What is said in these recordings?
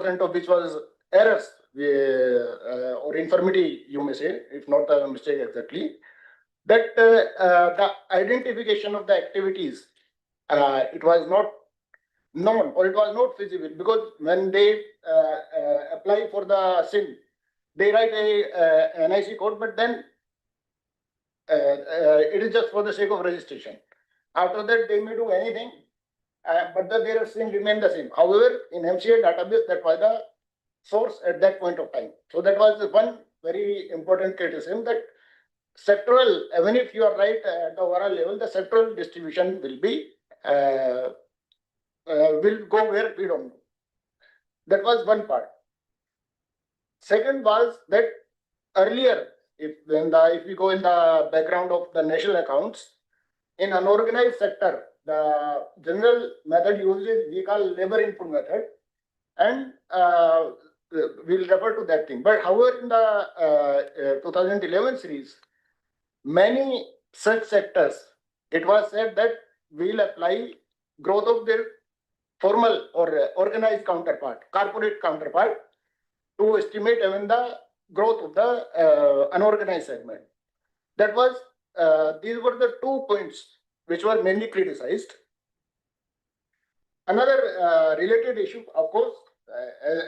of which was errors or infirmity, you may say, if not a mistake exactly, that the identification of the activities, it was not known or it was not feasible, because when they apply for the SIM, they write a NIC code, but then it is just for the sake of registration. After that, they may do anything, but their SIM remain the same. However, in MCA database, that was the source at that point of time. So that was the one very important criticism, that sectoral, even if you are right at the overall level, the sectoral distribution will be will go where we don't know. That was one part. Second was that earlier, if we go in the background of the national accounts, in unorganized sector, the general method used is we call labor input method, and we'll refer to that thing. But however, in the 2011 series, many such sectors, it was said that we'll apply growth of their formal or organized counterpart, corporate counterpart, to estimate even the growth of the unorganized segment. That was, these were the 2 points which were mainly criticized. Another related issue, of course,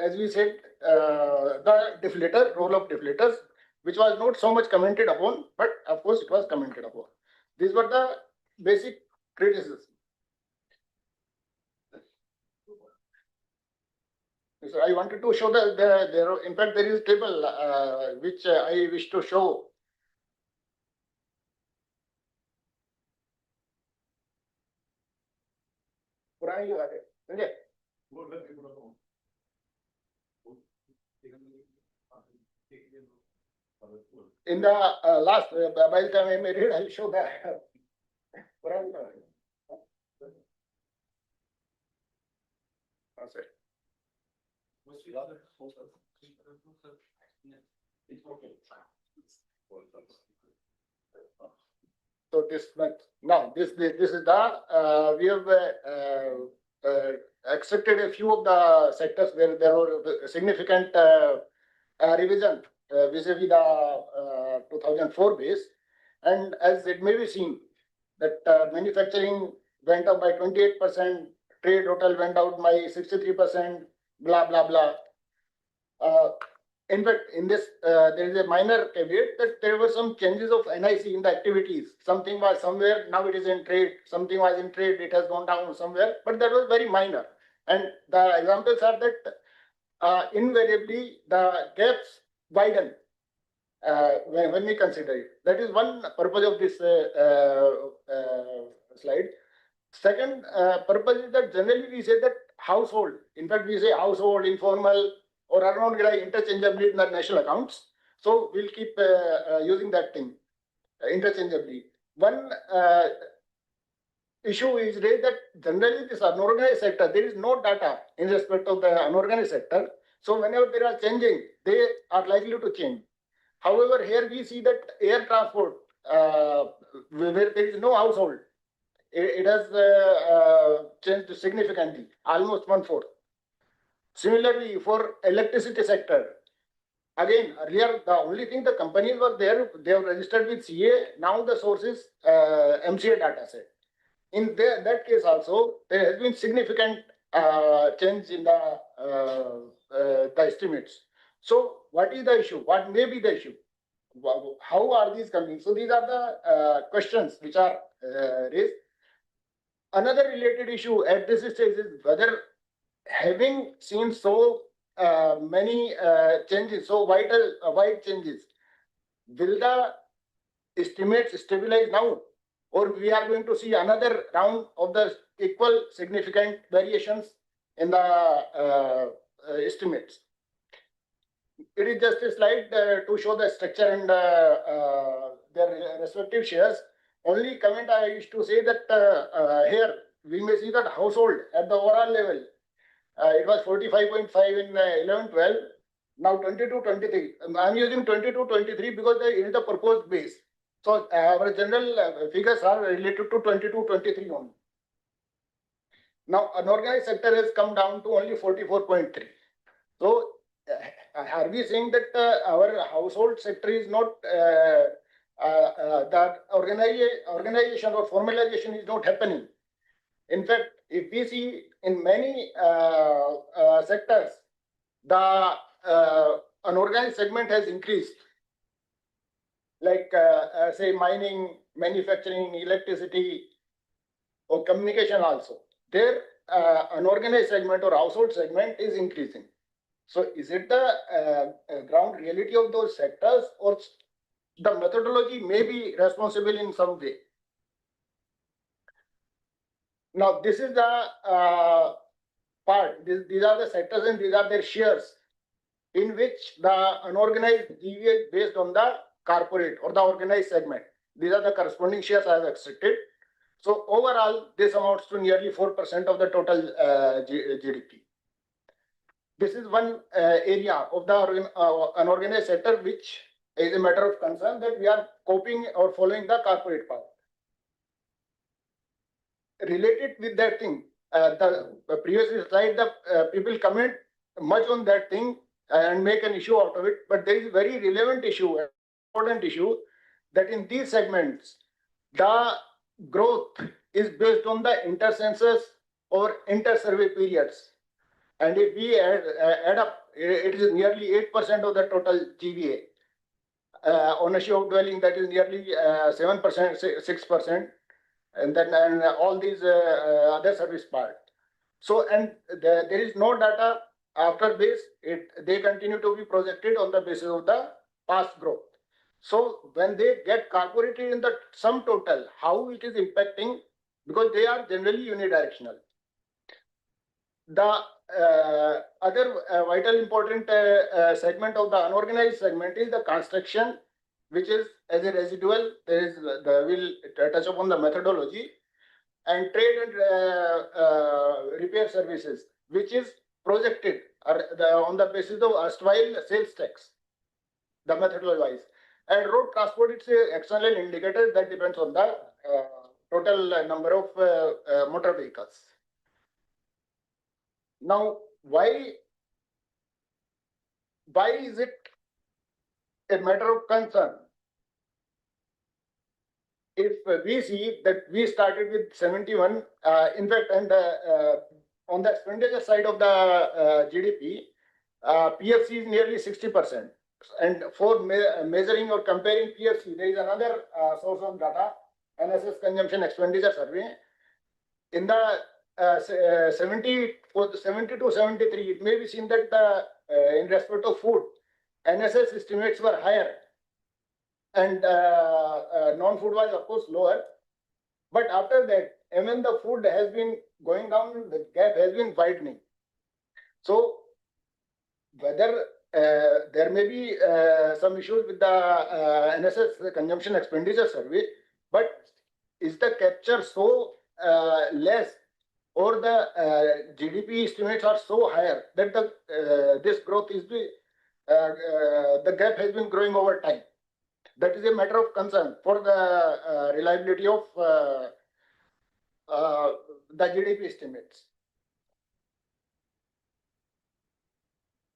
as we said, the deflator, role of deflators, which was not so much commented upon, but of course it was commented upon. These were the basic criticisms. So I wanted to show there. In fact, there is a table which I wish to show. In the last, by the time I may read, I'll show that. So this now this is the we have accepted a few of the sectors where there were significant revision vis-a-vis the 2004 base, and as it may be seen that manufacturing went up by 28%, trade total went out by 63%, blah blah blah. In fact, in this, there is a minor caveat that there were some changes of NIC in the activities. Something was somewhere, now it is in trade. Something was in trade, it has gone down somewhere, but that was very minor. And the examples are that invariably the gaps widen when we consider it. That is one purpose of this slide. Second purpose is that generally we say that household, in fact, we say household, informal, or unorganized interchangeably in the national accounts. So we'll keep using that thing interchangeably. One issue is raised that generally this unorganized sector, there is no data in respect of the unorganized sector. So whenever they are changing, they are likely to change. However, here we see that air transport, where there is no household, it has changed significantly, almost 1/4. Similarly, for electricity sector, again, earlier the only thing the companies were there, they have registered with CA. Now the source is MCA data set. In that case also, there has been significant change in the estimates. So what is the issue? What may be the issue? How are these coming? So these are the questions which are raised. Another related issue at this stage is whether, having seen so many changes, so wide changes, will the estimates stabilize now, or we are going to see another round of the equal significant variations in the estimates? It is just a slide to show the structure and their respective shares. Only comment I wish to say that here we may see that household at the overall level, it was 45.5 in 11-12, now 22-23. I'm using 22-23 because it is the proposed base. So our general figures are related to 22-23 only. Now unorganized sector has come down to only 44.3. are we saying that our household sector is not that organization or formalization is not happening? In fact, if we see in many sectors, the unorganized segment has increased, like say mining, manufacturing, electricity, or communication also. Their unorganized segment or household segment is increasing. So is it the ground reality of those sectors, or the methodology may be responsible in some way? Now, this is the part. These are the sectors and these are their shares in which the unorganized deviate based on the corporate or the organized segment. These are the corresponding shares I have extracted. So overall, this amounts to nearly 4% of the total GDP. This is one area of the unorganized sector which is a matter of concern, that we are coping or following the corporate path. Related with that thing, the previous slide, the people comment much on that thing and make an issue out of it, but there is a very relevant issue, important issue, that in these segments, the growth is based on the inter-census or inter-survey periods. And if we add up, it is nearly 8% of the total GVA. Ownership of dwelling, that is nearly 7%, 6%, and then all these other service part. So, and there is no data after this. They continue to be projected on the basis of the past growth. So when they get incorporated in the sum total, how it is impacting, because they are generally unidirectional. The other vital important segment of the unorganized segment is the construction, which is as a residual. There is we'll touch upon the methodology, and trade and repair services, which is projected on the basis of erstwhile sales tax, the methodology wise. And road transport, it's an external indicator that depends on the total number of motor vehicles. Now, why is it a matter of concern? If we see that we started with 71, in fact, and on the expenditure side of the GDP, PFC is nearly 60%. And for measuring or comparing PFC, there is another source of data, NSS Consumption Expenditure Survey. In the 70 to 73, it may be seen that in respect of food, NSS estimates were higher, and non-food was of course lower. But after that, when the food has been going down, the gap has been widening. So whether there may be some issues with the NSS Consumption Expenditure Survey, but is the capture so less, or the GDP estimates are so higher that this growth is the gap has been growing over time? That is a matter of concern for the reliability of the GDP estimates.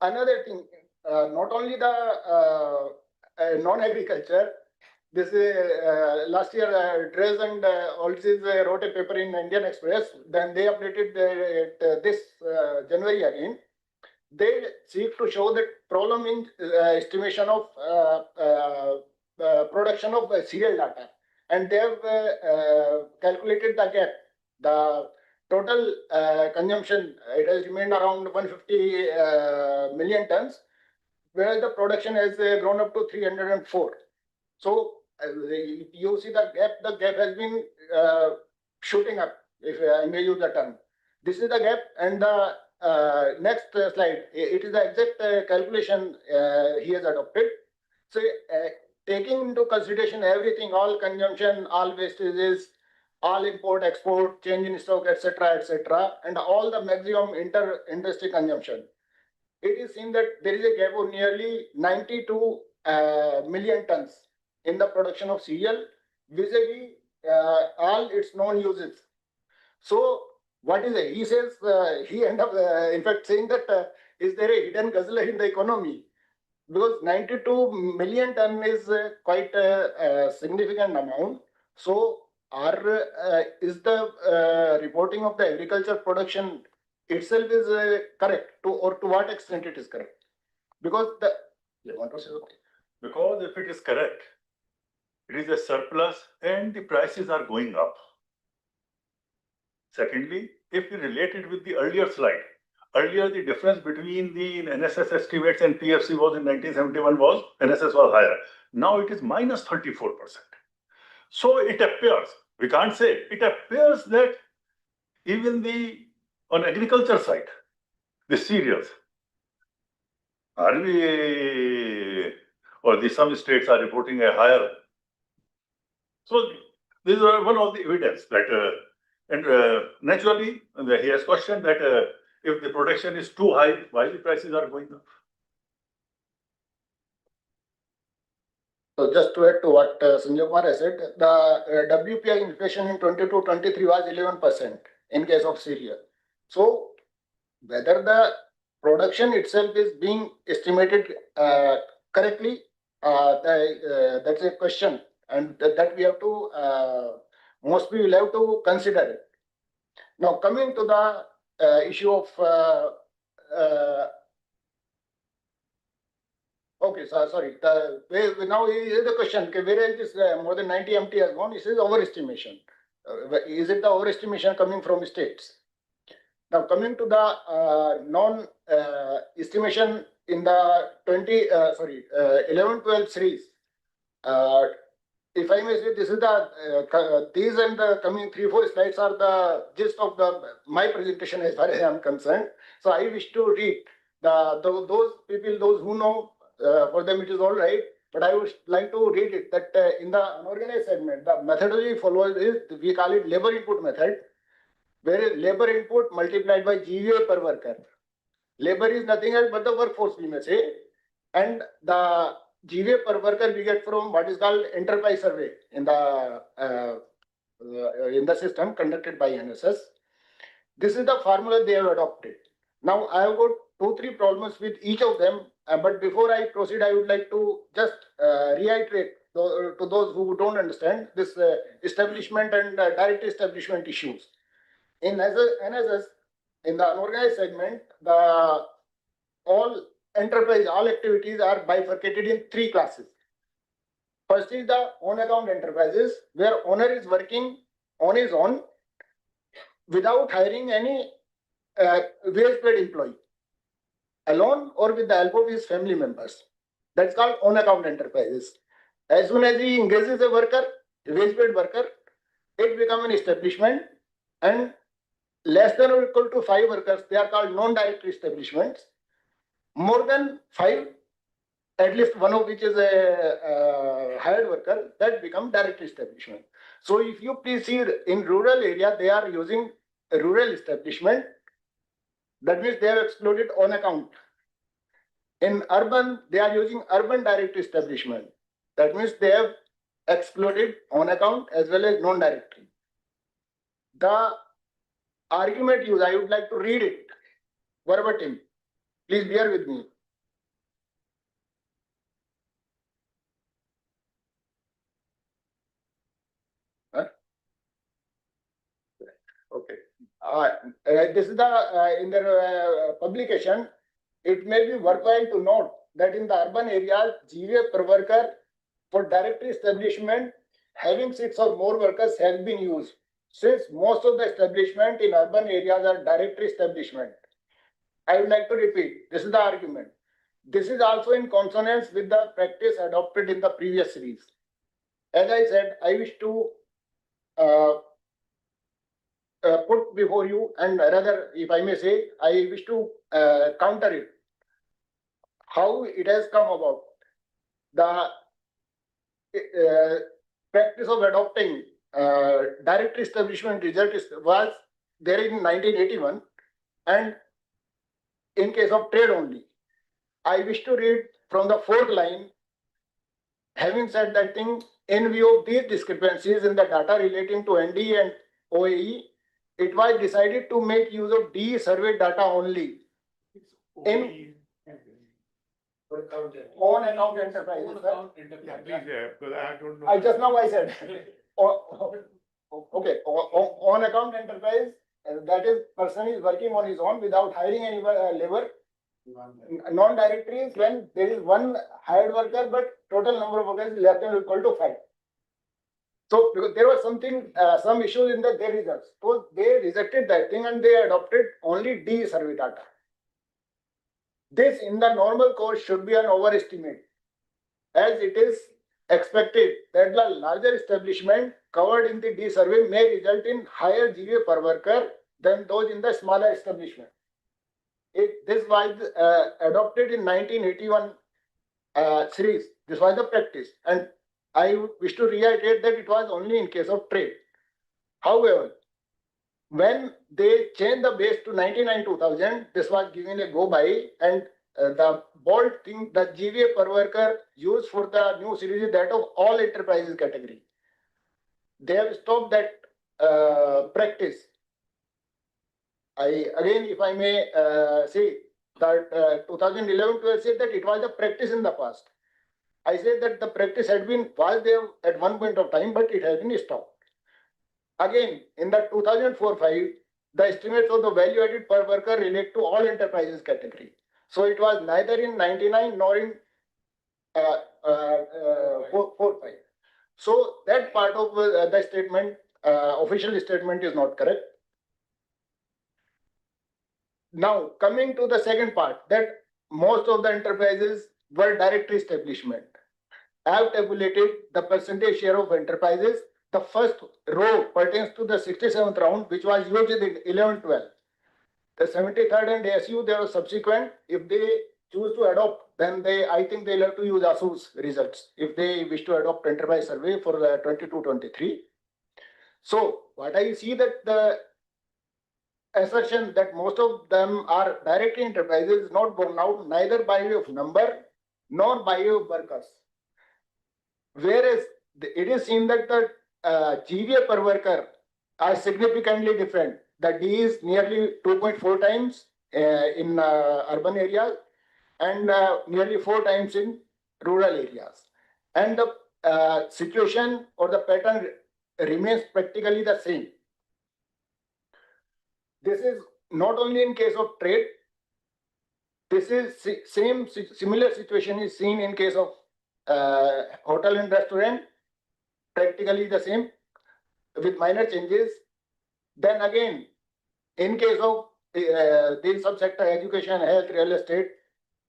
Another thing, not only the non-agriculture. This last year, Drez and Olsis wrote a paper in Indian Express. Then they updated this January again. They seek to show that problem in estimation of production of cereal data, and they have calculated the gap. The total consumption, it has remained around 150 million tons, whereas the production has grown up to 304. So you see the gap has been shooting up, if I may use the term. This is the gap, and the next slide, it is the exact calculation he has adopted. So taking into consideration everything, all consumption, all wastages, all import, export, change in stock, etc., and all the maximum inter-industry consumption, it is seen that there is a gap of nearly 92 million tons in the production of cereal vis-a-vis all its known uses. So what is it? He says, he end up in fact saying that is there a hidden guzzler in the economy? because 92 million ton is quite a significant amount. So, is the reporting of the agriculture production itself is correct to, or to what extent it is correct? Because the because if it is correct, it is a surplus and the prices are going up. Secondly, if we relate it with the earlier slide, earlier the difference between the NSS estimates and PFC was in 1971 was NSS was higher. Now it is minus 34%. So it appears, we can't say, it appears that even on agriculture side, the cereals, are we, or some states are reporting a higher. So this is one of the evidence that, and naturally, he has questioned that if the production is too high, why the prices are going up? So just to add to what Sanjay Kumar has said, the WPI inflation in 22-23 was 11% in case of cereal. So whether the production itself is being estimated correctly, that's a question, and that we have to, mostly will have to consider it. Now coming to the issue of okay, so sorry. Now is the question: okay, where is this more than 90 MT has gone? This is overestimation. Is it the overestimation coming from states? Now coming to the non estimation in the 11-12 series. If I may say, this is these and the coming 3-4 slides are the gist of my presentation as far as I am concerned. So I wish to read those people, those who know. For them it is all right, but I would like to read it that in the unorganized segment, the methodology followed is, we call it labor input method, where labor input multiplied by GVA per worker. Labor is nothing else but the workforce, we may say, and the GVA per worker we get from what is called enterprise survey in the system conducted by NSS. This is the formula they have adopted. Now I have got 2-3 problems with each of them. But before I proceed, I would like to just reiterate to those who don't understand this establishment and direct establishment issues. In NSS, in the unorganized segment, all activities are bifurcated in 3 classes. First is the on account enterprises, where owner is working on his own without hiring any wage paid employee, alone or with the help of his family members. That's called on account enterprises. As soon as he engages a worker, a wage paid worker, it becomes an establishment, and less than or equal to 5 workers, they are called non-directory establishments. More than 5, at least one of which is a hired worker, that become direct establishment. So if you please see in rural area, they are using a rural establishment. That means they have excluded on account. In urban, they are using urban direct establishment. That means they have excluded on account as well as non-directory. The argument used, I would like to read it verbatim. Please bear with me. Huh? Okay. This is in their publication. It may be worthwhile to note that in the urban areas, GVA per worker for directory establishment having 6 or more workers has been used, since most of the establishment in urban areas are directory establishment. I would like to repeat, this is the argument. This is also in consonance with the practice adopted in the previous series. As I said, I wish to put before you, and rather, if I may say, I wish to counter it. How it has come about. The practice of adopting direct establishment result was there in 1981, and in case of trade only. I wish to read from the 4th line. Having said that thing, in view of these discrepancies in the data relating to ND and OAE, it was decided to make use of DE survey data only. On account enterprises. Own sir. account enterprise. Yeah, please, because I don't know. I just now I said. Okay, on account enterprise, that is person is working on his own without hiring any labor. Non-directory is when there is one hired worker, but total number of workers is less than or equal to 5. So because there was something, some issues in their results. So they rejected that thing and they adopted only D survey data. This in the normal course should be an overestimate, as it is expected that the larger establishment covered in the D survey may result in higher GVA per worker than those in the smaller establishment. This was adopted in 1981 series. This was the practice, and I wish to reiterate that it was only in case of trade. However, when they changed the base to 99-2000, this was given a go by, and the bold thing, the GVA per worker used for the new series is that of all enterprises category. They have stopped that practice. Again, if I may say that 2011-12 said that it was a practice in the past. I said that the practice was there at one point of time, but it has been stopped. Again, in the 2004-5, the estimates of the value added per worker relate to all enterprises category. So it was neither in 99 nor in 4-5. So that part of the statement, official statement, is not correct. Now, coming to the second part, that most of the enterprises were directory establishment. I have tabulated the percentage share of enterprises. The first row pertains to the 67th round, which was used in 11-12. The 73rd and ASU, they are subsequent. If they choose to adopt, then I think they'll have to use ASU's results if they wish to adopt enterprise survey for 22-23. So what I see that the assertion that most of them are directly enterprises is not borne out neither by way of number nor by way of workers. Whereas it is seen that the GVA per worker are significantly different. The D is nearly 2.4 times in urban areas and nearly 4 times in rural areas. And the situation or the pattern remains practically the same. This is not only in case of trade. This is similar situation is seen in case of hotel and restaurant, practically the same with minor changes. Then again, in case of the subsector education, health, real estate,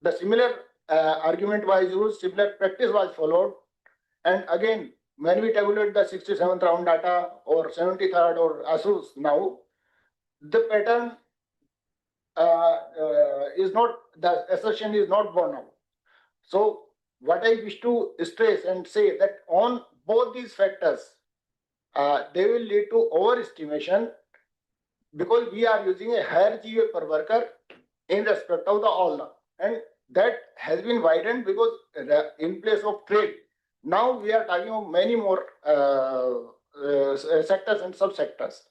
the similar argument was used, similar practice was followed. And again, when we tabulate the 67th round data or 73rd or ASUS now, the pattern is not, the assertion is not borne out. So what I wish to stress and say that on both these factors, they will lead to overestimation because we are using a higher GVA per worker in respect of the all now. And that has been widened because in place of trade, now we are talking of many more sectors and subsectors.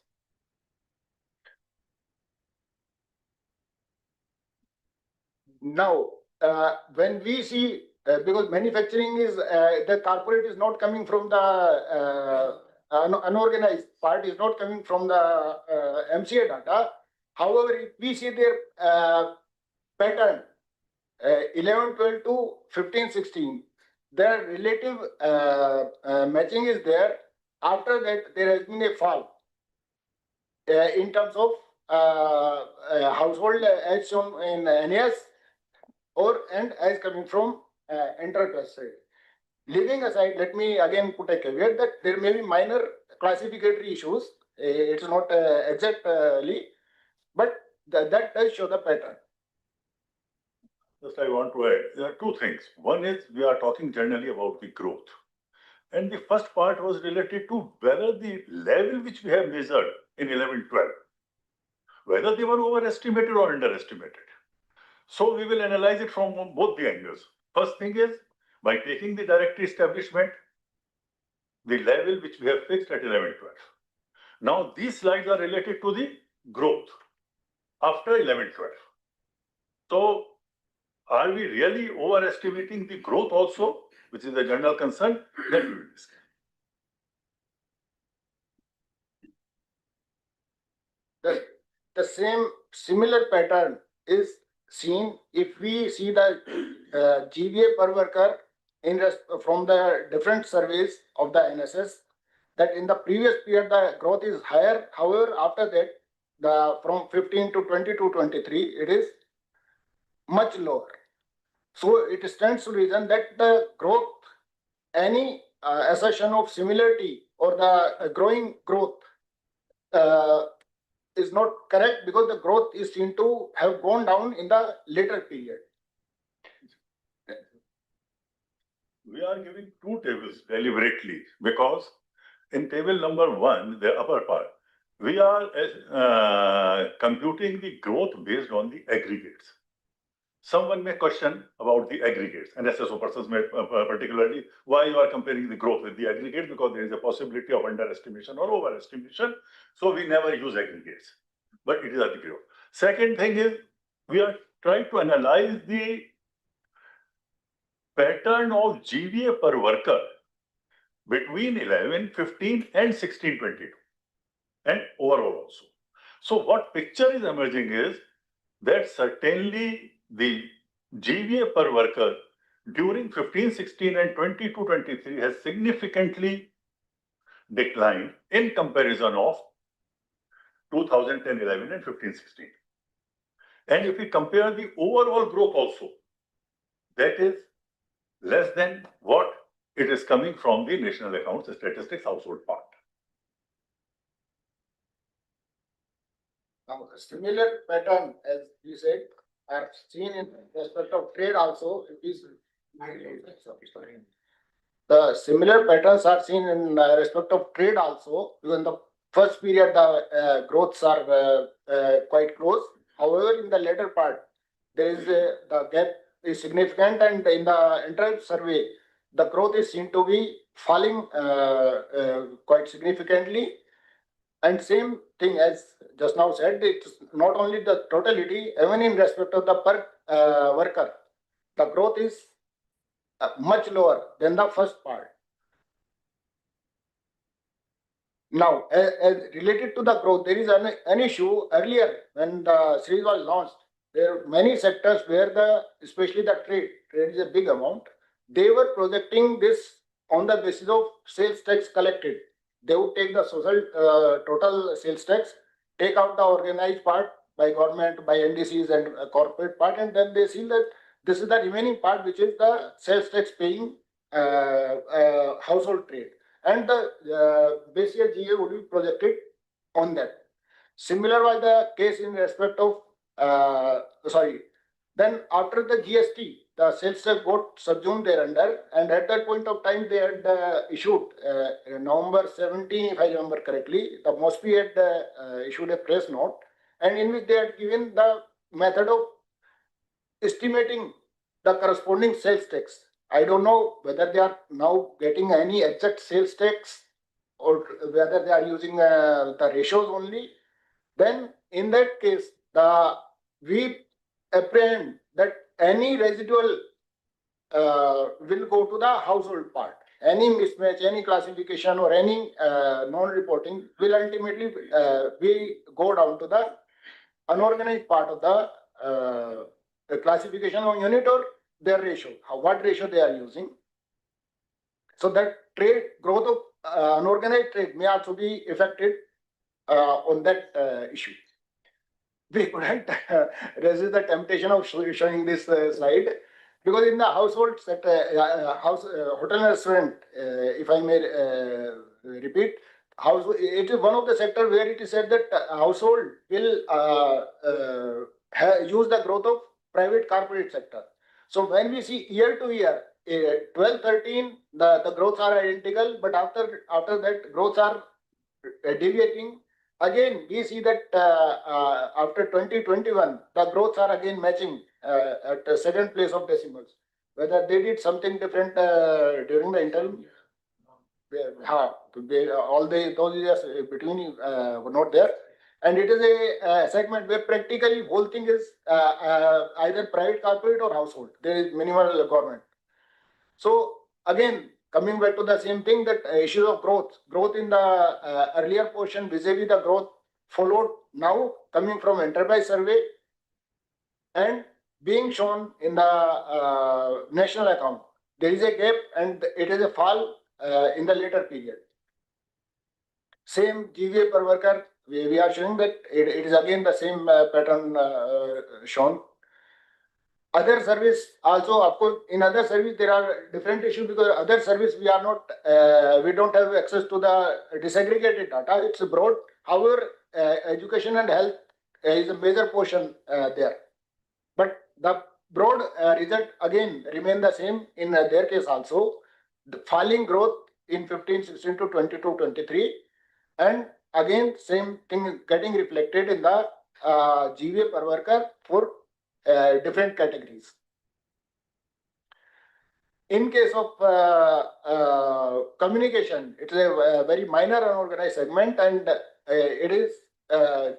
Now, when we see, because manufacturing is, the corporate is not coming from the unorganized part, is not coming from the MCA data. However, if we see their pattern, 11-12 to 15-16, their relative matching is there. After that, there has been a fall in terms of household as shown in NAS and as coming from enterprise side. Leaving aside, let me again put a caveat that there may be minor classificatory issues. It's not exactly, but that does show the pattern. Just I want to add, there are two things. One is we are talking generally about the growth. And the first part was related to whether the level which we have measured in 11-12, whether they were overestimated or underestimated. So we will analyze it from both the angles. First thing is, by taking the directory establishment, the level which we have fixed at 11-12. Now these slides are related to the growth after 11-12. So Are we really overestimating the growth also, which is a general concern? That we will discuss. The same similar pattern is seen if we see the GVA per worker from the different surveys of the NSS, that in the previous period the growth is higher. However, after that, the from 15 to 20 to 23, it is much lower. So it stands to reason that the growth, any assertion of similarity or the growing growth uh, is not correct, because the growth is seen to have gone down in the later period. We are giving two tables deliberately because in table number 1, the upper part, we are computing the growth based on the aggregates. Someone may question about the aggregates, and SSO persons may particularly why you are comparing the growth with the aggregate, because there is a possibility of underestimation or overestimation. So we never use aggregates, but it is at the growth. Second thing is we are trying to analyze the pattern of GVA per worker between 11, 15 and 16, 22 and overall also. So what picture is emerging is that certainly the GVA per worker during 15, 16 and 22, 23 has significantly declined in comparison of 2010, 11 and 15, 16. And if we compare the overall growth also, that is less than what it is coming from the national accounts statistics household part. Now, a similar pattern, as you said, are seen in respect of trade also. The similar patterns are seen in respect of trade also. Even the first period, the growths are quite close. However, in the later part, there is the gap is significant, and in the entire survey, the growth is seen to be falling quite significantly. And same thing as just now said, it's not only the totality, even in respect of the per worker, the growth is much lower than the first part. Now, related to the growth, there is an issue earlier when the series was launched. There are many sectors where especially the trade is a big amount. They were projecting this on the basis of sales tax collected. They would take the social total sales tax, take out the organized part by government, by NDCs and corporate part, and then they see that this is the remaining part, which is the sales tax paying household trade, and the base year GA would be projected on that. Similar was the case in respect of Then after the GST, the sales tax got subsumed thereunder, and at that point of time they had issued November 17, if I remember correctly, the MOSPI had issued a press note, and in which they had given the method of estimating the corresponding sales tax. I don't know whether they are now getting any exact sales tax or whether they are using the ratios only. Then in that case, we apprehend that any residual will go to the household part. Any mismatch, any classification or any non-reporting will ultimately we go down to the unorganized part of the classification of unit or their ratio, what ratio they are using. So that trade growth of unorganized trade may also be affected on that issue. We couldn't resist the temptation of showing this slide, because in the household sector, hotel and restaurant, if I may repeat, it is one of the sector where it is said that household will use the growth of private corporate sector. So when we see year to year, 12, 13, the growths are identical, but after that growths are deviating. Again, we see that after 2021, the growths are again matching at the second place of decimals. Whether they did something different during the interim, all those years between were not there. And it is a segment where practically whole thing is either private, corporate, or household. There is minimal government. So again, coming back to the same thing, that issue of growth in the earlier portion vis-a-vis the growth followed now coming from enterprise survey and being shown in the national account. There is a gap and it is a fall in the later period. Same GVA per worker, we are showing that it is again the same pattern shown. Other service also, of course, in other service there are different issues, because other service we are not, we don't have access to the disaggregated data. It's broad. However, education and health is a major portion there. But the broad result again remain the same in their case also. The falling growth in 15-16 to 22-23, and again same thing getting reflected in the GVA per worker for different categories. In case of communication, it is a very minor unorganized segment, and it is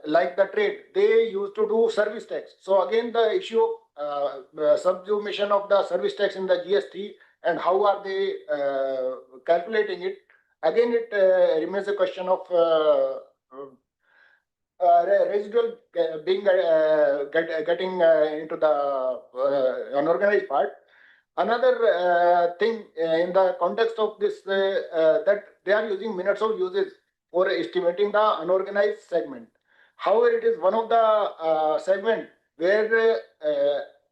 like the trade. They used to do service tax. So again, the issue of subsumation of the service tax in the GST and how are they calculating it? Again, it remains a question of residual being getting into the unorganized part. Another thing in the context of this, that they are using minutes of uses for estimating the unorganized segment. However, it is one of the segment where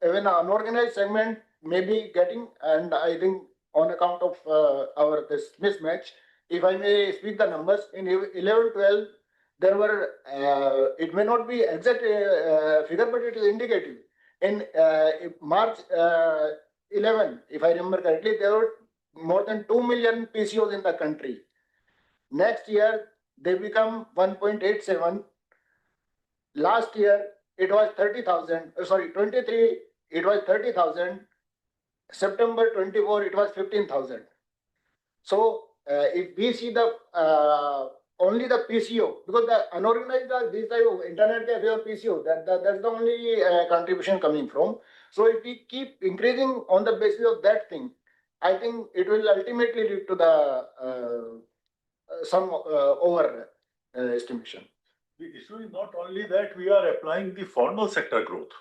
even an unorganized segment may be getting, and I think on account of our this mismatch, if I may speak the numbers, in 11-12, there were, it may not be exact figure, but it is indicative. In March 11, if I remember correctly, there were more than 2 million PCOs in the country. Next year, they become 1.87. Last year, it was 30,000. Sorry, 23, it was 30,000. September 24, it was 15,000. So if we see the only the PCO, because the unorganized this type of internet cafe or PCO, that's the only contribution coming from. So if we keep increasing on the basis of that thing, I think it will ultimately lead to the some over estimation. The issue is not only that we are applying the formal sector growth.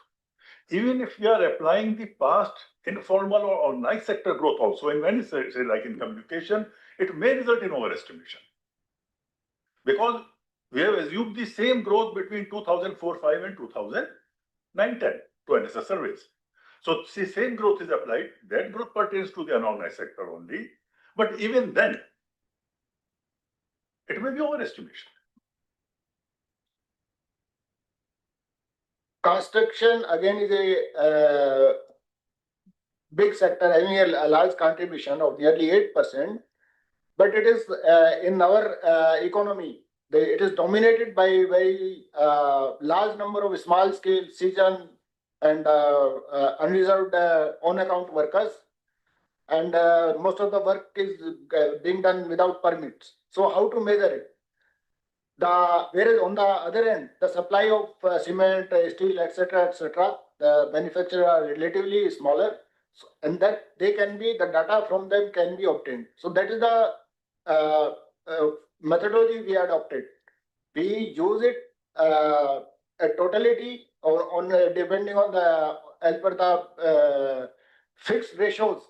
Even if we are applying the past informal or organized sector growth also, in many say like in communication, it may result in overestimation. Because we have assumed the same growth between 2004-5 and 2009-10 to NSS surveys. So the same growth is applied. That growth pertains to the unorganized sector only. But even then, it may be overestimation. Construction again is a big sector having a large contribution of nearly 8%, but it is in our economy, it is dominated by very large number of small scale season and unreserved on account workers, and most of the work is being done without permits. So how to measure it? Whereas on the other end, the supply of cement, steel, etc., the manufacturers are relatively smaller, so, and that they can be, the data from them can be obtained. So that is the methodology we adopted. We use it a totality on depending on the as per the fixed ratios.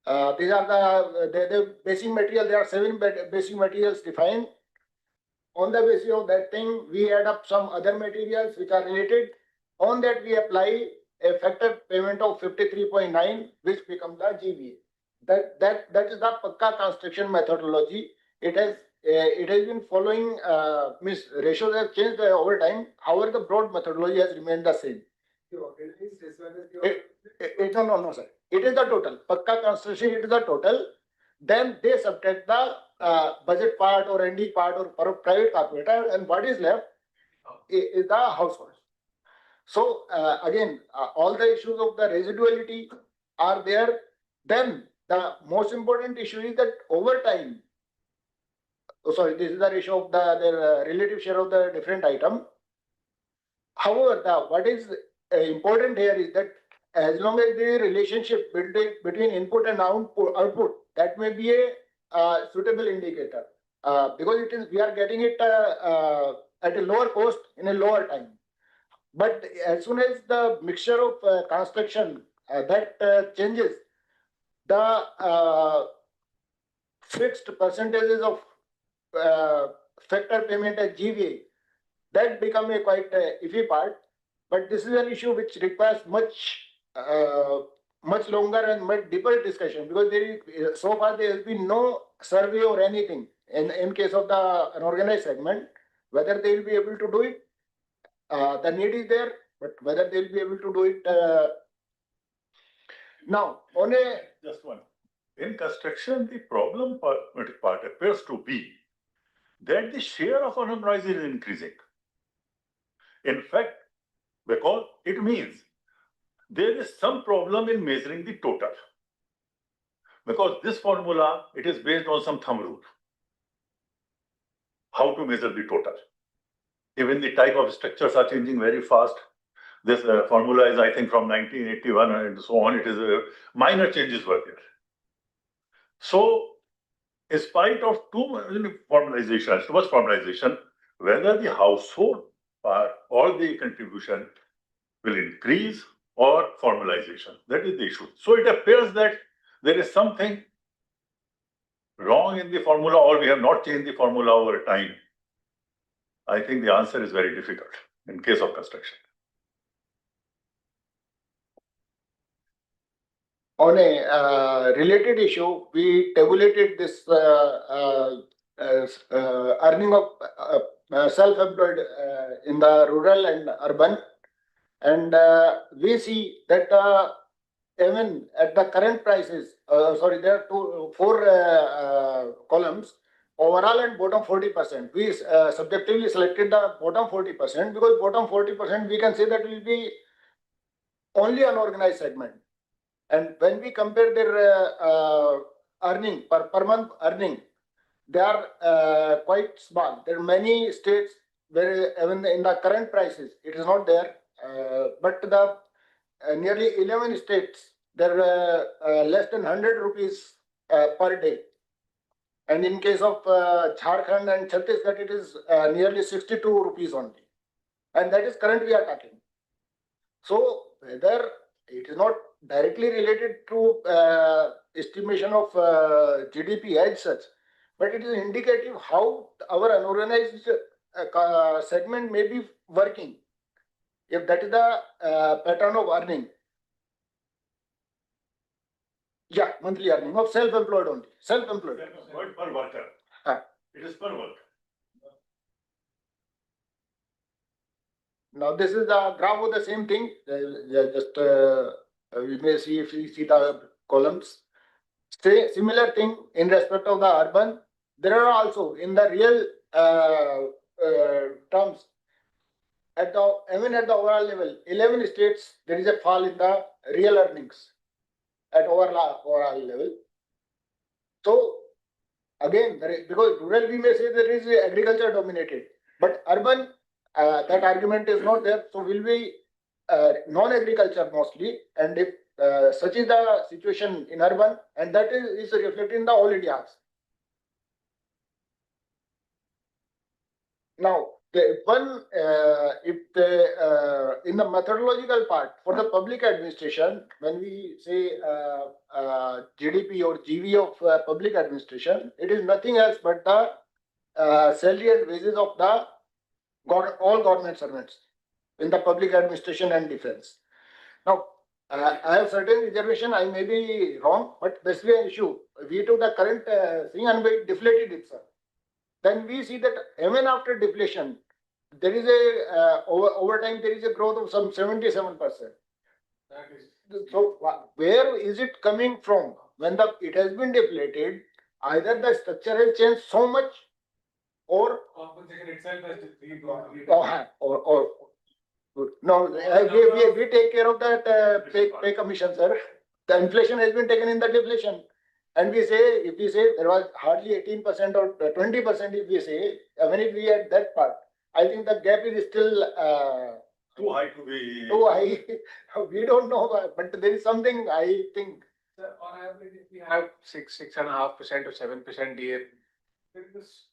These are the basic material. There are 7 basic materials defined. On the basis of that thing, we add up some other materials which are related. On that, we apply a factor payment of 53.9, which becomes the GVA. That is the Pakka construction methodology. It has been following, means ratios have changed over time. However, the broad methodology has remained the same. No, sir. It is the total. Pakka construction, it is the total. Then they subtract the budget part or ND part or private corporator, and what is left is the household. So again, all the issues of the residuality are there. Then the most important issue is that over time, oh, sorry, this is the ratio of their relative share of the different item. However, what is important here is that as long as the relationship between input and output, that may be a suitable indicator because it is we are getting it at a lower cost in a lower time. But as soon as the mixture of construction that changes, the fixed percentages of factor payment as GVA, that become a quite iffy part. But this is an issue which requires much longer and much deeper discussion because so far there has been no survey or anything in case of the unorganized segment, whether they will be able to do it. The need is there, but whether they will be able to do it now on a Just one. In construction, the problem part appears to be that the share of unorganized is increasing. In fact, because it means there is some problem in measuring the total. Because this formula, it is based on some thumb rule. How to measure the total. Even the type of structures are changing very fast. This formula is, I think, from 1981 and so on. It is minor changes were there. So, in spite of too much formalization, whether the household part or the contribution will increase or formalization, that is the issue. So, it appears that there is something wrong in the formula or we have not changed the formula over time. I think the answer is very difficult in case of construction. On a related issue, we tabulated this earning of self-employed in the rural and urban, and we see that even at the current prices, there are four columns, overall and bottom 40%. We subjectively selected the bottom 40% because bottom 40% we can say that will be only unorganized segment. And when we compare their earning per month earning, they are quite small. There are many states where even in the current prices it is not there, but the nearly 11 states there are less than 100 rupees per day. And in case of Jharkhand and Chhattisgarh, it is nearly 62 rupees only. And that is current we are talking. So whether it is not directly related to estimation of GDP as such, but it is indicative how our unorganized segment may be working. If that is the pattern of earning. Yeah, monthly earning of self-employed only. Self-employed. Per worker. It is per worker. Now this is the graph of the same thing. We may see if we see the columns. Similar thing in respect of the urban. There are also in the real terms even at the overall level, 11 states there is a fall in the real earnings at overall level. So again, because rural we may say there is agriculture dominated, but urban that argument is not there. So will be non-agriculture mostly, and if such is the situation in urban, and that is reflected in the all Indias. Now, in the methodological part for the public administration, when we say GDP or GV of public administration, it is nothing else but the salary and wages of the all government servants in the public administration and defense. Now, I have certain reservation. I may be wrong, but this is an issue. We took the current thing and we deflated it, sir. Then we see that even after deflation, there is a over time there is a growth of some 77%. So where is it coming from? When it has been deflated, either the structure has changed so much, or no, we take care of that pay commission, sir. The inflation has been taken in the deflation. And we say, if we say there was hardly 18% or 20%, if we say, when if we at that part, I think the gap is still Too high to be. too high. We don't know, but there is something I think. Sir, on average, if we have 6.5% or 7% year, there is this,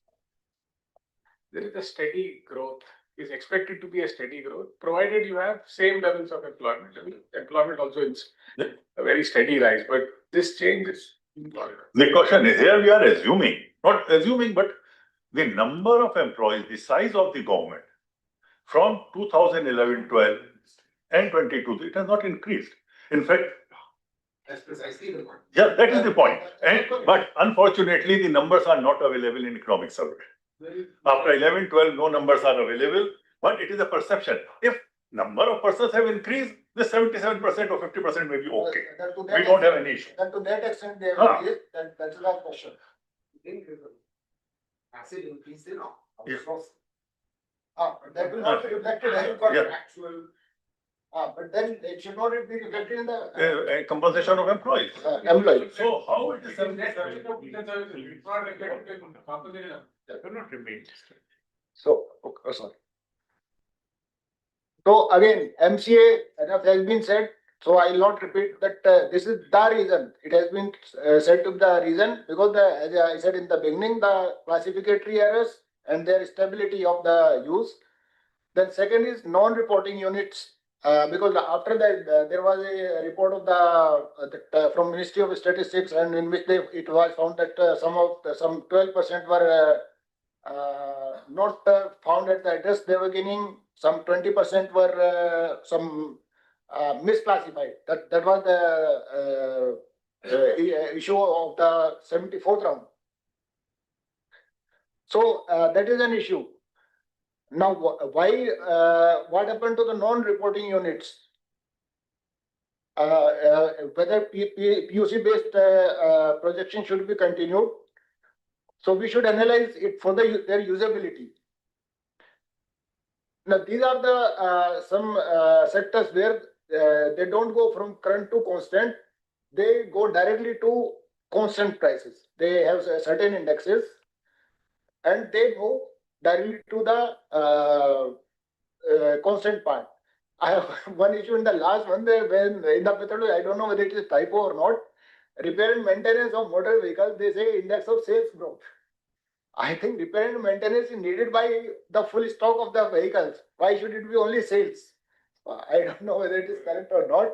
there is a steady growth. Is expected to be a steady growth, provided you have same levels of employment. I mean, employment also is a very steady rise, but this change is intolerable. The question is, here we are assuming, not assuming, but the number of employees, the size of the government from 2011-12 and 22, it has not increased. In fact, That's precisely the point. yeah, that is the point. But unfortunately, the numbers are not available in economic survey. After 11-12, no numbers are available, but it is a perception. If number of persons have increased, the 77% or 50% may be okay. We don't have any issue. And to that extent, they have Ah. increased, that's the question. Massive increase in Yeah. But that will not be reflected in Yeah. actual. but then it should not be reflected in the Compensation of employees. employee. So how it is Because 77? it's not reflected in the compensation. Will not remain. So, okay, sorry. So again, MCA, enough has been said, so I will not repeat that this is the reason. It has been said to be the reason because as I said in the beginning, the classificatory errors and their stability of the use. Then second is non-reporting units, because after that there was a report of from Ministry of Statistics, and in which it was found that some 12% were not found at the address they were getting. Some 20% were misclassified. That was the issue of the 74th round. So that is an issue. Now, why? What happened to the non-reporting units? Whether PUC-based projection should be continued. So we should analyze it for their usability. Now, these are the some sectors where they don't go from current to constant. They go directly to constant prices. They have certain indexes, and they go directly to the constant part. I have one issue in the last one there when in the methodology, I don't know whether it is typo or not. Repair and maintenance of motor vehicles, they say index of sales growth. I think repair and maintenance is needed by the full stock of the vehicles. Why should it be only sales? I don't know whether it is correct or not.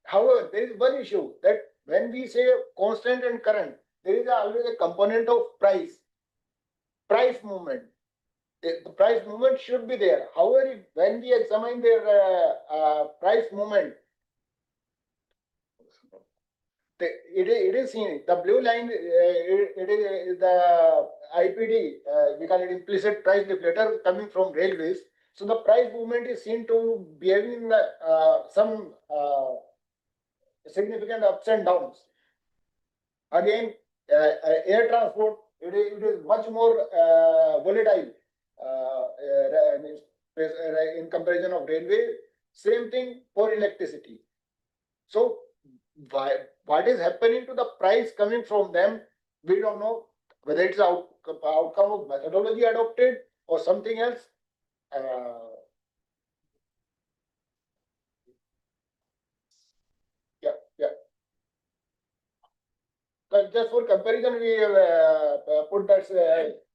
However, there is one issue that when we say constant and current, there is always a component of price movement. The price movement should be there. However, when we examine their price movement, it is seen. The blue line, it is the IPD, we call it implicit price deflator coming from railways. So the price movement is seen to be having some significant ups and downs. Again, air transport, it is much more volatile in comparison of railway. Same thing for electricity. So what is happening to the price coming from them, we don't know whether it's outcome of methodology adopted or something else. But just for comparison, we put that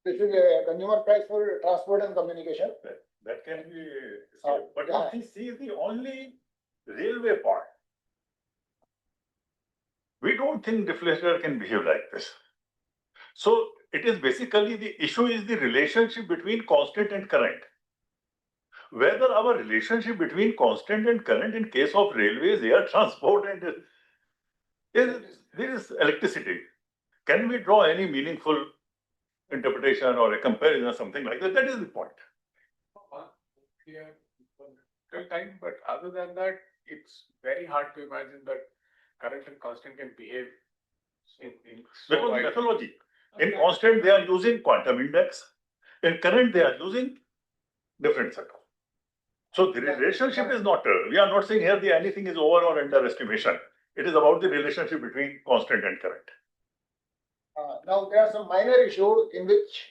this is a consumer price for transport and communication. That can be, but yeah. if we see the only railway part, we don't think deflator can behave like this. So it is basically the issue is the relationship between constant and current. Whether our relationship between constant and current in case of railways, air transport, and there is electricity. Can we draw any meaningful interpretation or a comparison or something like that? That is the point. Time, but other than that, it's very hard to imagine that current and constant can behave in so Because wide. methodology. In constant, they are using quantum index. In current, they are using different set of. So the relationship is not, we are not saying here anything is over or underestimation. It is about the relationship between constant and current. Now there are some minor issue in which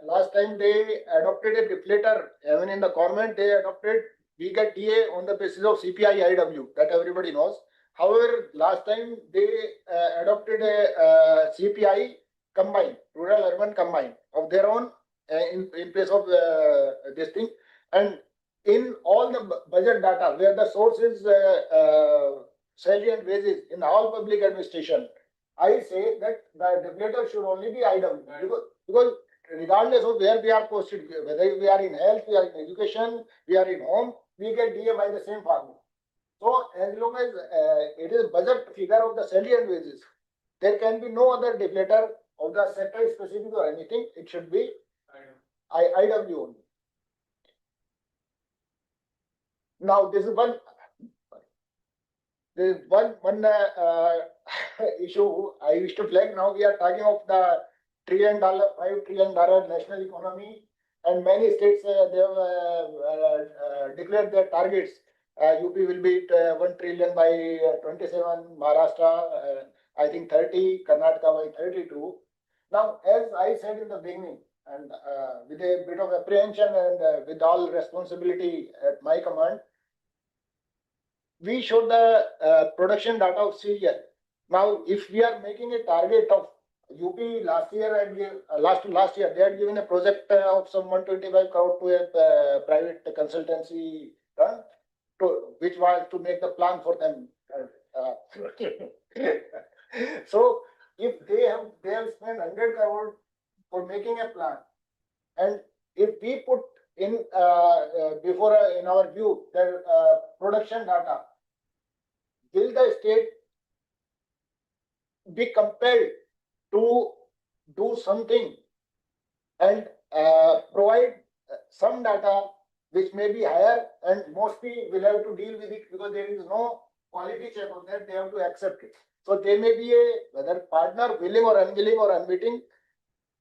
last time they adopted a deflator. Even in the government, they adopted we get DA on the basis of CPI IW that everybody knows. However, last time they adopted a CPI combined, rural urban combined of their own in place of this thing. And in all the budget data where the source is salary and wages in all public administration, I say that the deflator should only be IW because regardless of where we are posted, whether we are in health, we are in education, we are in home, we get DA by the same formula. So as long as it is budget figure of the salary and wages, there can be no other deflator of the sector specific or anything. It should be IW only. Now this is one. There is one issue I wish to flag. Now we are talking of the $5 trillion national economy, and many states they have declared their targets. UP will be 1 trillion by 27, Maharashtra I think 30, Karnataka by 32. Now, as I said in the beginning, and with a bit of apprehension and with all responsibility at my command, we show the production data of cereal. Now, if we are making a target of UP last year and last year, they had given a project of some 125 crore to a private consultancy firm, which was to make the plan for them. So, if they have spent 100 crore for making a plan, and if we put in before in our view the production data, will the state be compelled to do something and provide some data which may be higher, and mostly will have to deal with it because there is no quality check on that, they have to accept it. So there may be a whether partner willing or unwilling or unwitting,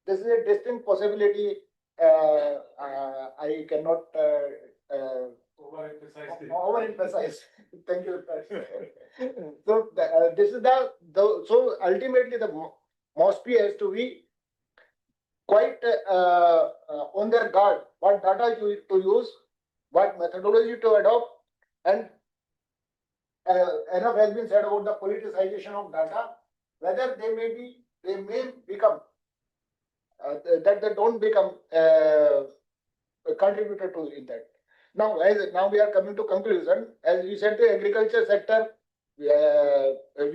this is a distinct possibility. I cannot overemphasize. Thank you. So this is the so ultimately the MOSPI has to be quite on their guard what data to use, what methodology to adopt, and enough has been said about the politicization of data, whether they may become that they don't become a contributor to in that. Now we are coming to conclusion. As we said, the agriculture sector, we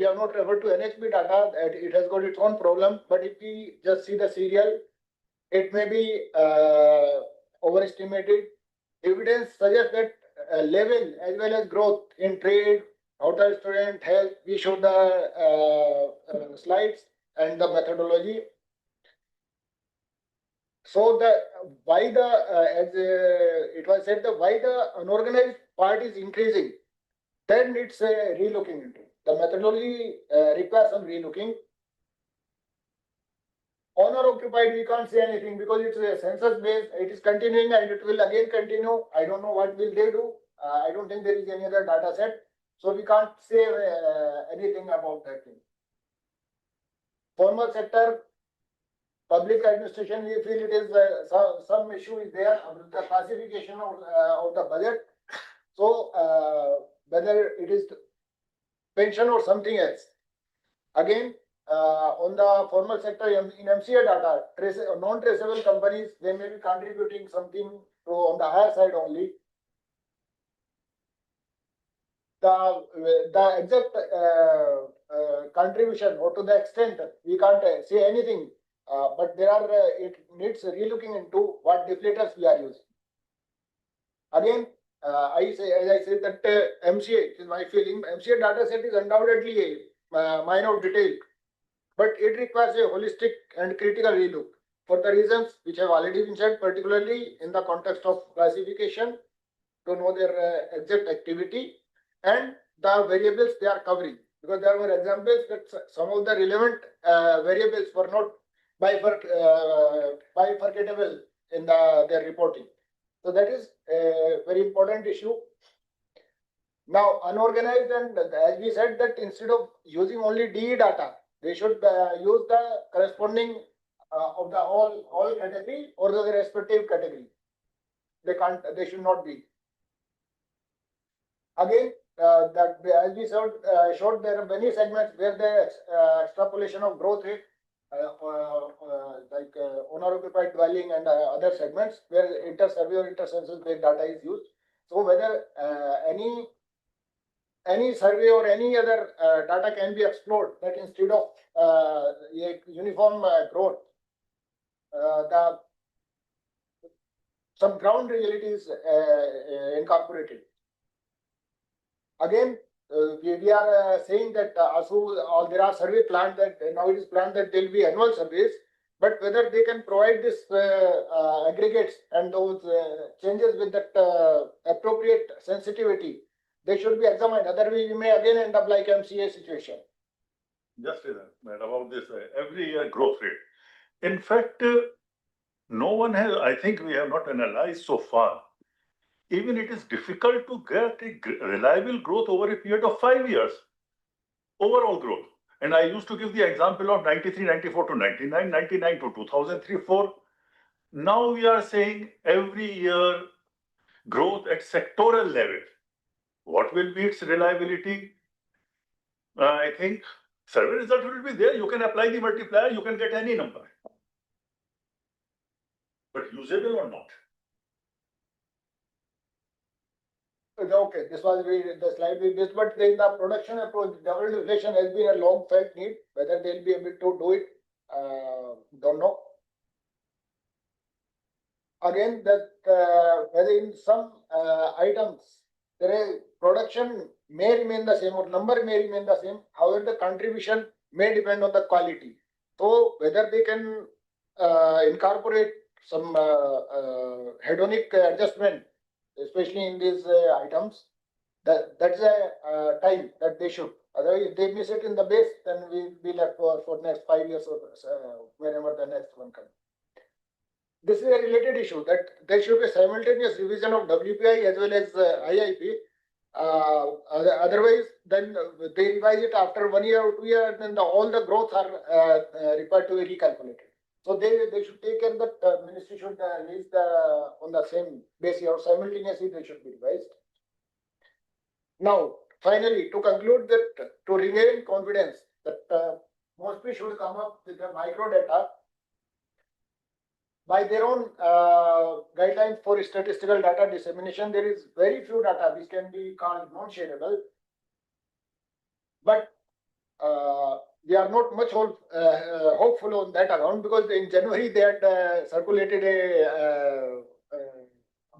have not referred to NHB data. It has got its own problem. But if we just see the serial, it may be overestimated. Evidence suggests that level as well as growth in trade, hotel, restaurant, health. We showed the slides and the methodology. So why the as it was said, the why the unorganized part is increasing, then it's relooking into the methodology requires some relooking. Owner occupied, we can't say anything because it's a census based. It is continuing and it will again continue. I don't know what will they do. I don't think there is any other data set, so we can't say anything about that thing. Formal sector. Public administration, we feel it is some issue is there with the classification of the budget. So whether it is pension or something else. Again, on the formal sector in MCA data, non-traceable companies, they may be contributing something to on the higher side only. The exact contribution or to the extent we can't say anything. But there are it needs relooking into what deflators we are using. Again, I say as I said that MCA is my feeling. MCA data set is undoubtedly a minor detail, but it requires a holistic and critical relook for the reasons which have already been said, particularly in the context of classification to know their exact activity and the variables they are covering. Because there were examples that some of the relevant variables were not bifurcatable in their reporting. So that is a very important issue. Now, unorganized, and as we said that instead of using only DE data, They should use the corresponding of the all category or the respective category. They can't. They should not be. Again, that as we showed, there are many segments where the extrapolation of growth rate, like owner-occupied dwelling and other segments where inter-survey or inter-census based data is used. So whether any survey or any other data can be explored, that instead of a uniform growth, the some ground realities incorporated. Again, we are saying that also there are survey planned that now it is planned that there will be annual surveys, but whether they can provide this aggregates and those changes with that appropriate sensitivity, they should be examined. Otherwise, we may again end up like MCA situation. Just about this every year growth rate. In fact, no one has, I think we have not analyzed so far. Even it is difficult to get a reliable growth over a period of 5 years, overall growth. And I used to give the example of 93, 94 to 99, 99 to 2003, 4. Now we are saying every year growth at sectoral level. What will be its reliability? I think survey result will be there. You can apply the multiplier, you can get any number. But usable or not? Okay, this was the slide we missed, but in the production approach, double deflation has been a long felt need. Whether they'll be able to do it, don't know. Again, that whether in some items, there is production may remain the same or number may remain the same. However, the contribution may depend on the quality. So whether they can incorporate some hedonic adjustment, especially in these items, that's a time that they should. Otherwise, if they miss it in the base, then we'll be left for next 5 years or whenever the next one comes. This is a related issue that there should be simultaneous revision of WPI as well as IIP. Otherwise, then they revise it after 1 year or 2 years, then all the growths are required to be recalculated. So they should take care that ministry should release on the same basis or simultaneously they should be revised. Now, finally, to conclude that to regain confidence that mostly should come up with the micro data by their own guidelines for statistical data dissemination. There is very few data which can be called non-shareable, but we are not much hopeful on that account because in January they had circulated a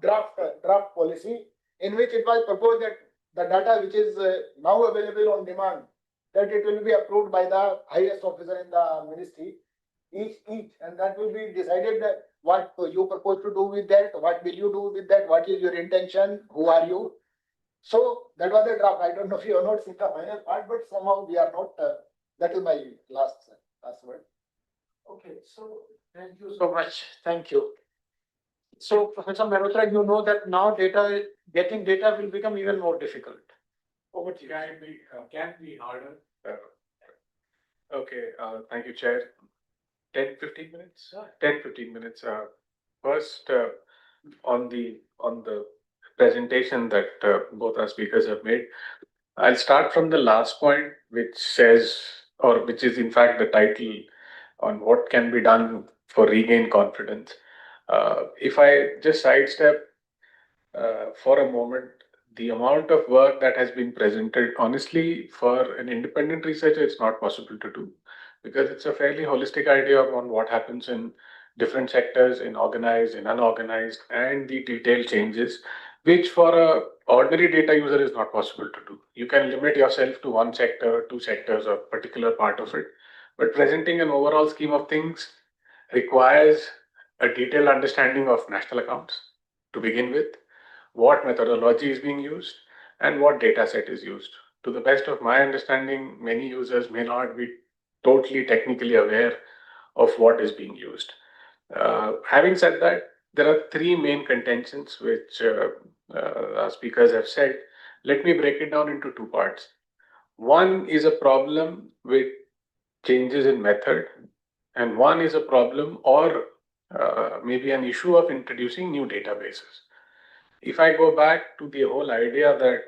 draft policy in which it was proposed that the data which is now available on demand, that it will be approved by the highest officer in the ministry. Each, and that will be decided that what you propose to do with that, what will you do with that, what is your intention, who are you. So that was the draft. I don't know if you have not seen the final part, but somehow we are not. That is my last word. Okay, so thank you so much. Thank you. So Professor Mehrotra, you know that now getting data will become even more difficult. Over to you. Can be harder. Okay, thank you, Chair. 10-15 minutes. 10-15 minutes. First, on the presentation that both our speakers have made, I'll start from the last point, which says, or which is in fact the title on what can be done for regain confidence. If I just sidestep for a moment, the amount of work that has been presented, honestly, for an independent researcher, it's not possible to do because it's a fairly holistic idea on what happens in different sectors, in organized, in unorganized, and the detailed changes, which for a ordinary data user is not possible to do. You can limit yourself to one sector, two sectors, or particular part of it, but presenting an overall scheme of things requires a detailed understanding of national accounts to begin with, what methodology is being used, and what data set is used. To the best of my understanding, many users may not be totally technically aware of what is being used. Having said that, there are three main contentions which our speakers have said. Let me break it down into two parts. One is a problem with changes in method, and one is a problem or maybe an issue of introducing new databases. If I go back to the whole idea that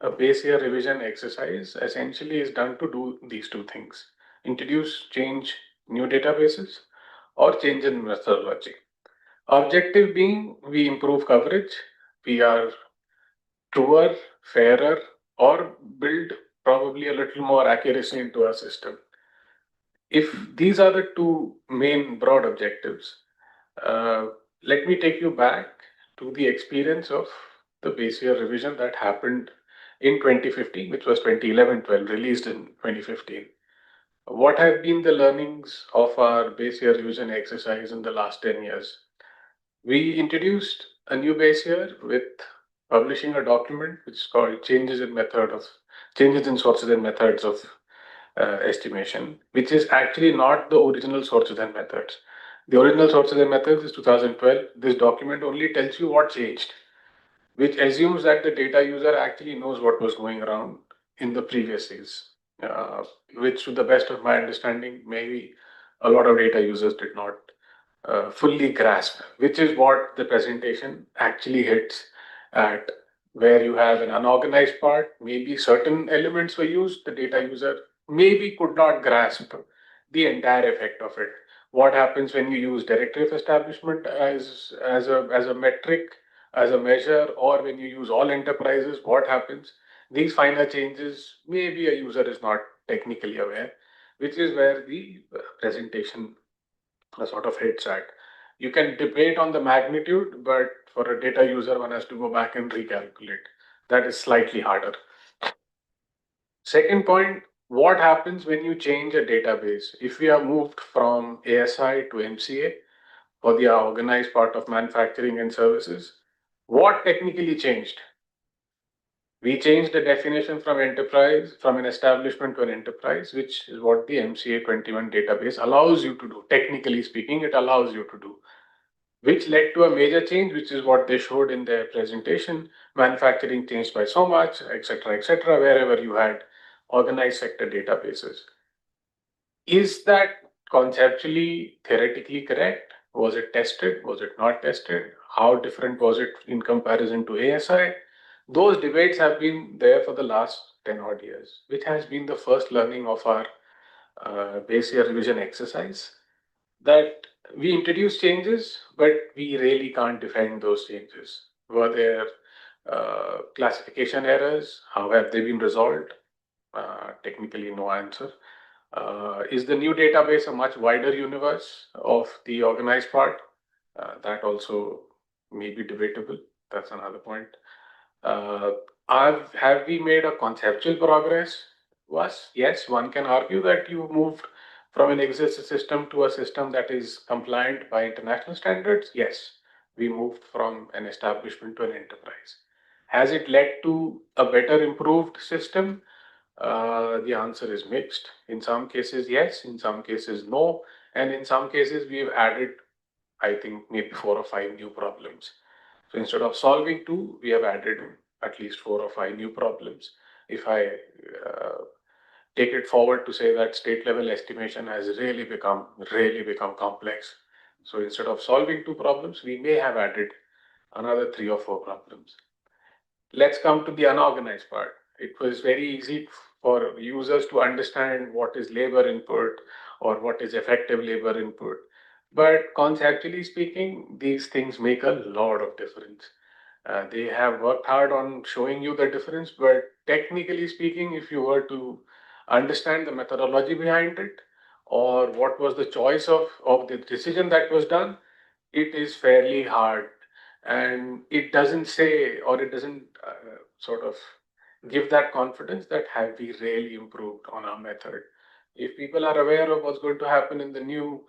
a base year revision exercise essentially is done to do these two things: introduce, change new databases, or change in methodology. Objective being we improve coverage, we are truer, fairer, or build probably a little more accuracy into our system. If these are the two main broad objectives, uh, let me take you back to the experience of the base year revision that happened in 2015, which was 2011-12, released in 2015. What have been the learnings of our base year revision exercise in the last 10 years? We introduced a new base year with publishing a document which is called changes in sources and methods of estimation, which is actually not the original sources and methods. The original sources and methods is 2012. This document only tells you what changed, which assumes that the data user actually knows what was going around in the previous years, which, to the best of my understanding, maybe a lot of data users did not fully grasp, which is what the presentation actually hits at, where you have an unorganized part, maybe certain elements were used, the data user maybe could not grasp the entire effect of it. What happens when you use directory of establishment as a metric, as a measure, or when you use all enterprises, what happens? These finer changes, maybe a user is not technically aware, which is where the presentation sort of hits at. You can debate on the magnitude, but for a data user, one has to go back and recalculate. That is slightly harder. Second point, what happens when you change a database? If we are moved from ASI to MCA for the organized part of manufacturing and services, what technically changed? We changed the definition from enterprise, from an establishment to an enterprise, which is what the MCA 21 database allows you to do. Technically speaking, it allows you to do, which led to a major change, which is what they showed in their presentation. Manufacturing changed by so much, etc., wherever you had organized sector databases. Is that conceptually, theoretically correct? Was it tested? Was it not tested? How different was it in comparison to ASI? Those debates have been there for the last 10 odd years, which has been the first learning of our base year revision exercise, that we introduce changes, but we really can't defend those changes. Were there classification errors? How have they been resolved? Technically, no answer. Is the new database a much wider universe of the organized part? That also may be debatable. That's another point. Uh, have we made a conceptual progress? Yes, one can argue that you moved from an existing system to a system that is compliant by international standards. Yes, we moved from an establishment to an enterprise. Has it led to a better improved system? The answer is mixed. In some cases, yes, in some cases, no. And in some cases, we've added, I think, maybe 4 or 5 new problems. So instead of solving two, we have added at least 4 or 5 new problems. If I take it forward to say that state level estimation has really become complex. So instead of solving two problems, we may have added another 3 or 4 problems. Let's come to the unorganized part. It was very easy for users to understand what is labor input or what is effective labor input. But conceptually speaking, these things make a lot of difference. They have worked hard on showing you the difference, but technically speaking, if you were to understand the methodology behind it, or what was the choice of the decision that was done, it is fairly hard. And it doesn't say, or it doesn't sort of give that confidence that have we really improved on our method. If people are aware of what's going to happen in the new,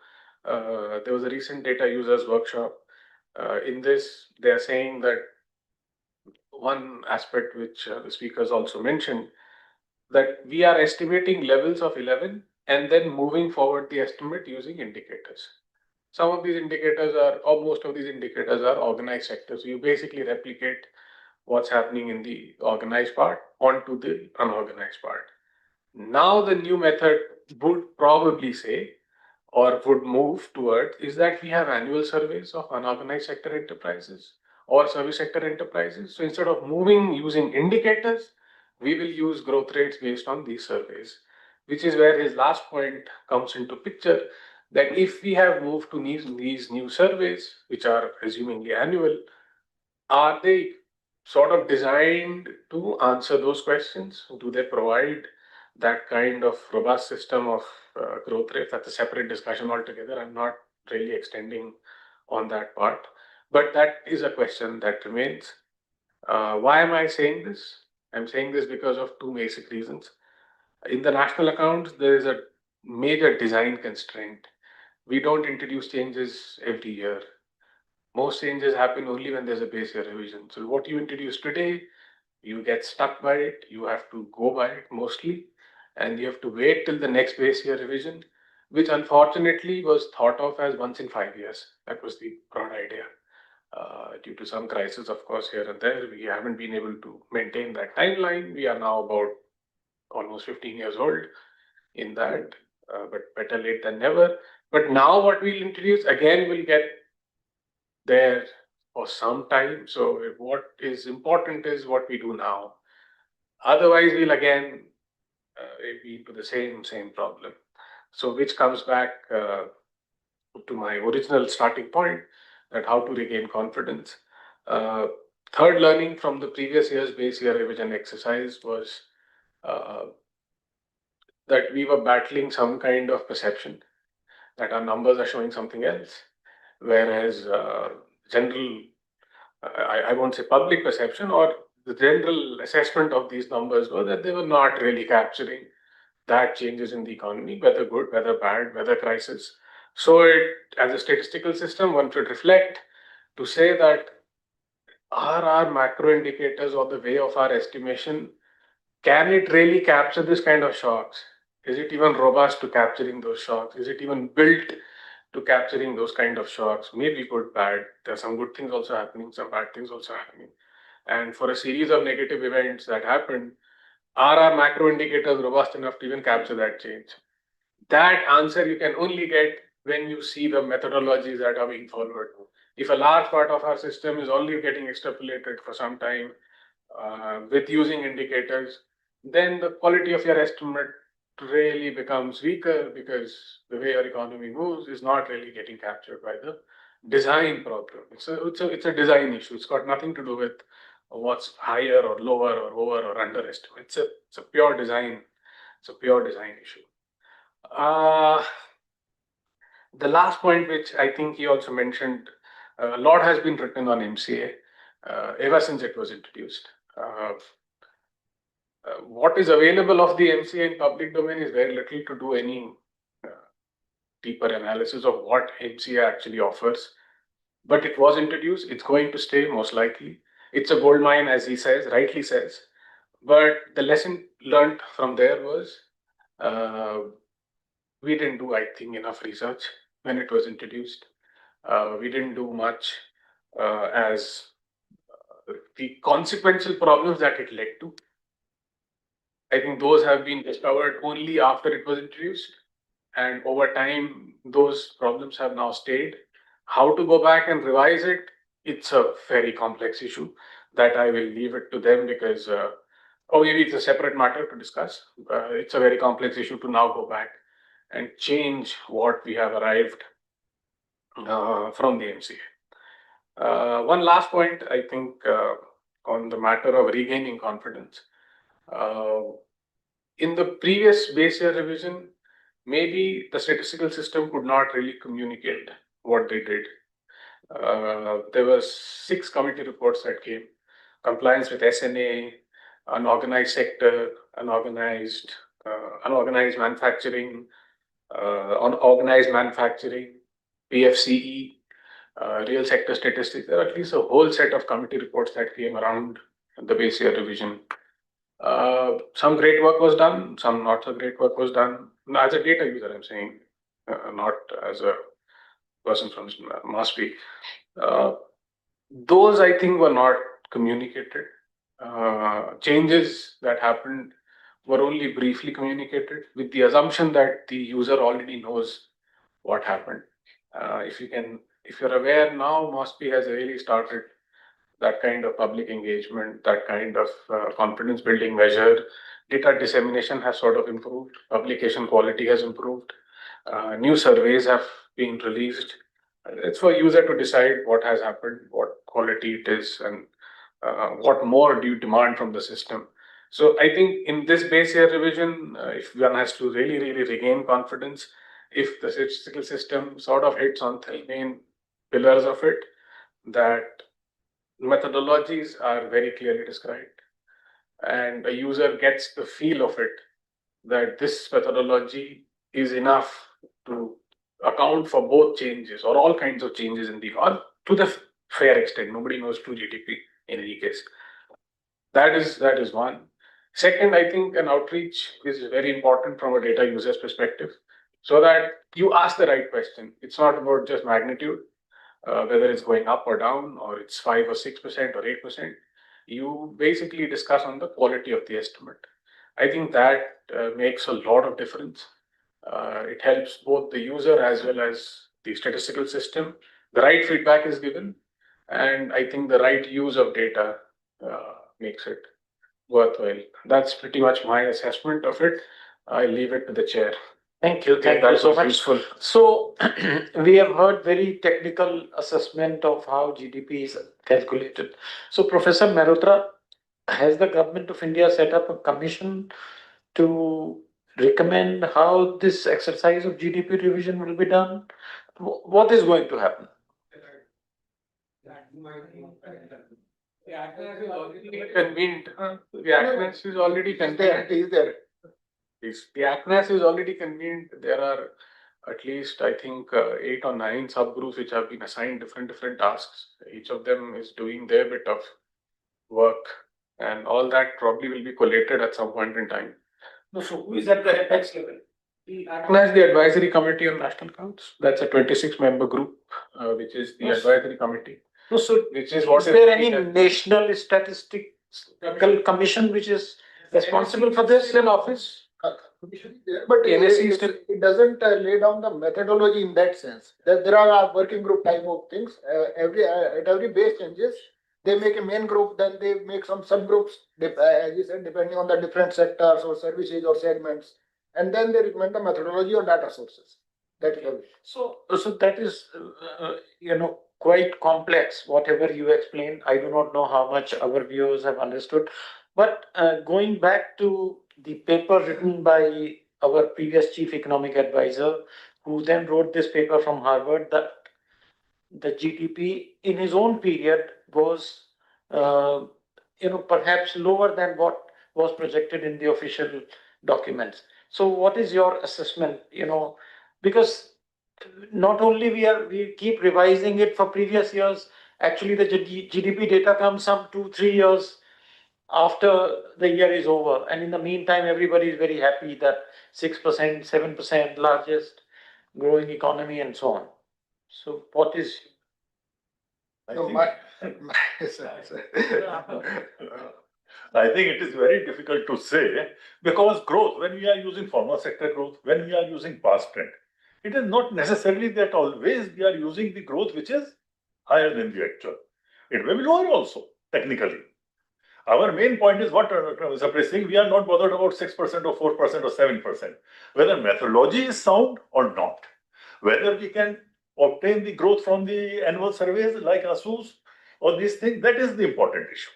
there was a recent data users workshop. In this, they are saying that one aspect which the speakers also mentioned, that we are estimating levels of 11 and then moving forward the estimate using indicators. Some of these indicators are, or most of these indicators are organized sectors. So you basically replicate what's happening in the organized part onto the unorganized part. Now the new method would probably say or would move towards is that we have annual surveys of unorganized sector enterprises or service sector enterprises. So instead of moving using indicators, we will use growth rates based on these surveys, which is where his last point comes into picture, that if we have moved to these new surveys, which are presumably annual, are they sort of designed to answer those questions? Do they provide that kind of robust system of growth rate? That's a separate discussion altogether. I'm not really extending on that part, but that is a question that remains. Why am I saying this? I'm saying this because of two basic reasons. In the national accounts, there is a major design constraint. We don't introduce changes every year. Most changes happen only when there's a base year revision. So what you introduce today, you get stuck by it, you have to go by it mostly, and you have to wait till the next base year revision, which unfortunately was thought of as once in 5 years. That was the broad idea. Due to some crisis, of course, here and there, we haven't been able to maintain that timeline. We are now about almost 15 years old in that, but better late than never. But now what we'll introduce again will get there for some time. So what is important is what we do now. Otherwise, we'll again be into the same problem. So which comes back to my original starting point, that how to regain confidence. Uh, Third learning from the previous year's base year revision exercise was uh, that we were battling some kind of perception that our numbers are showing something else, whereas general, I won't say public perception, or the general assessment of these numbers were that they were not really capturing that changes in the economy, whether good, whether bad, whether crisis. So it, as a statistical system, one should reflect to say that are our macro indicators or the way of our estimation, can it really capture this kind of shocks? Is it even robust to capturing those shocks? Is it even built to capturing those kind of shocks? Maybe good, bad. There are some good things also happening, some bad things also happening. And for a series of negative events that happened, are our macro indicators robust enough to even capture that change? That answer you can only get when you see the methodologies that are being followed. If a large part of our system is only getting extrapolated for some time with using indicators, then the quality of your estimate really becomes weaker, because the way your economy moves is not really getting captured by the design problem. It's a design issue. It's got nothing to do with what's higher or lower or over or underestimate. It's a pure design. It's a pure design issue. Uh, the last point, which I think he also mentioned, a lot has been written on MCA ever since it was introduced. What is available of the MCA in public domain is very little to do any uh, deeper analysis of what MCA actually offers. But it was introduced, it's going to stay most likely. It's a gold mine, as he says, rightly says. But the lesson learned from there was uh, we didn't do, I think, enough research when it was introduced. We didn't do much as the consequential problems that it led to. I think those have been discovered only after it was introduced. And over time, those problems have now stayed. How to go back and revise it, it's a very complex issue that I will leave it to them, because, or maybe it's a separate matter to discuss. It's a very complex issue to now go back and change what we have arrived from the MCA. One last point, I think, on the matter of regaining confidence. In the previous base year revision, maybe the statistical system could not really communicate what they did. There were 6 committee reports that came: compliance with SNA, unorganized sector, unorganized manufacturing, unorganized manufacturing, PFCE, real sector statistics. There are at least a whole set of committee reports that came around the base year revision. Some great work was done, some not so great work was done. As a data user, I'm saying, not as a person from mass speak. Those, I think, were not communicated. Changes that happened were only briefly communicated with the assumption that the user already knows what happened. If you're aware now, MOSPI has really started that kind of public engagement, that kind of confidence building measure. Data dissemination has sort of improved, publication quality has improved, new surveys have been released. It's for user to decide what has happened, what quality it is, and what more do you demand from the system. So I think in this base year revision, if one has to really regain confidence, if the statistical system sort of hits on three main pillars of it, that methodologies are very clearly described and a user gets the feel of it, that this methodology is enough to account for both changes or all kinds of changes in the, or to the fair extent. Nobody knows true GDP in any case. That is one. Second, I think an outreach is very important from a data user's perspective, so that you ask the right question. It's not about just magnitude, whether it's going up or down, or it's 5 or 6% or 8%. You basically discuss on the quality of the estimate. I think that makes a lot of difference. It helps both the user as well as the statistical system. The right feedback is given, and I think the right use of data makes it worthwhile. That's pretty much my assessment of it. I leave it to the chair. Thank you. If Thank that you so was much. useful. So we have heard very technical assessment of how GDP is calculated. So Professor Mehrotra, has the government of India set up a commission to recommend how this exercise of GDP revision will be done? What is going to happen? The Agnes is already convened. The Agnes is already There, convened. it is there. The Agnes is already convened. There are at least, I think, 8 or 9 subgroups which have been assigned different tasks. Each of them is doing their bit of work, and all that probably will be collated at some point in time. No, so who is at the apex level? ACNAS, the Advisory Committee on National Accounts. That's a 26-member group, which is the Yes. advisory committee. No, so Which is what is there any needed. national statistical commission which is responsible for this in office? But NSE is it doesn't lay down the methodology in that sense. There are working group type of things. At every base changes, they make a main group, then they make some subgroups, as you said, depending on the different sectors or services or segments. And then they recommend the methodology or data sources. That is all. So that is, quite complex, whatever you explained. I do not know how much our viewers have understood. But going back to the paper written by our previous chief economic advisor, who then wrote this paper from Harvard, that the GDP in his own period was, perhaps lower than what was projected in the official documents. So, what is your assessment? Because not only we keep revising it for previous years. Actually, the GDP data comes some 2-3 years after the year is over, and in the meantime, everybody is very happy that 6%, 7%, largest growing economy, and so on. So, what is I No, think- my, I think it is very difficult to say because growth, when we are using formal sector growth, when we are using past trend, it is not necessarily that always we are using the growth which is higher than the actual. It may be lower also, technically. Our main point is what Sapre is saying, we are not bothered about 6% or 4% or 7%, whether methodology is sound or not, whether we can obtain the growth from the annual surveys like ASUS or these things, that is the important issue.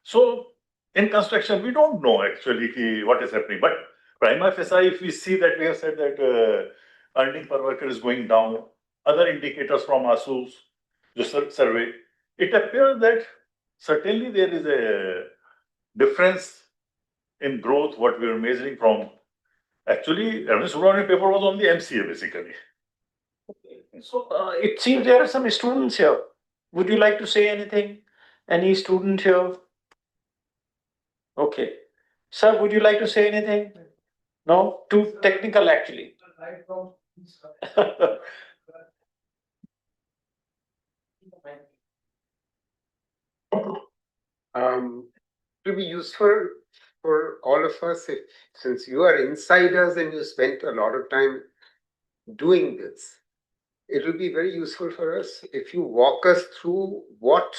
So in construction, we don't know actually what is happening, but prima facie, if we see that we have said that earning per worker is going down, other indicators from ASUS, the survey, it appears that certainly there is a difference in growth, what we are measuring from. Actually, Arvind Subramanian paper was on the MCA basically. so? It seems there are some students here. Would you like to say anything? Any student here? Okay, sir, would you like to say anything? No, too technical actually. It will be useful for all of us, if, since you are insiders and you spent a lot of time doing this, it will be very useful for us if you walk us through what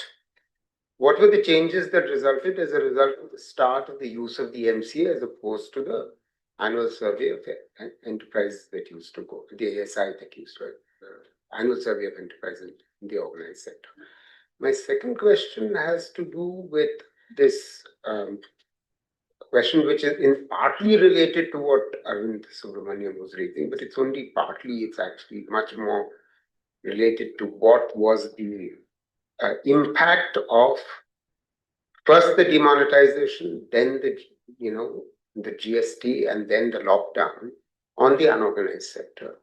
were the changes that resulted as a result of the start of the use of the MCA as opposed to the annual survey of enterprises that used to go, the ASI that used to, annual survey of enterprises in the organized sector. My second question has to do with this question, which is in partly related to what Arvind Subramanian was raising, but it's only partly, it's actually much more related to what was the impact of first the demonetization, then the the GST, and then the lockdown on the unorganized sector.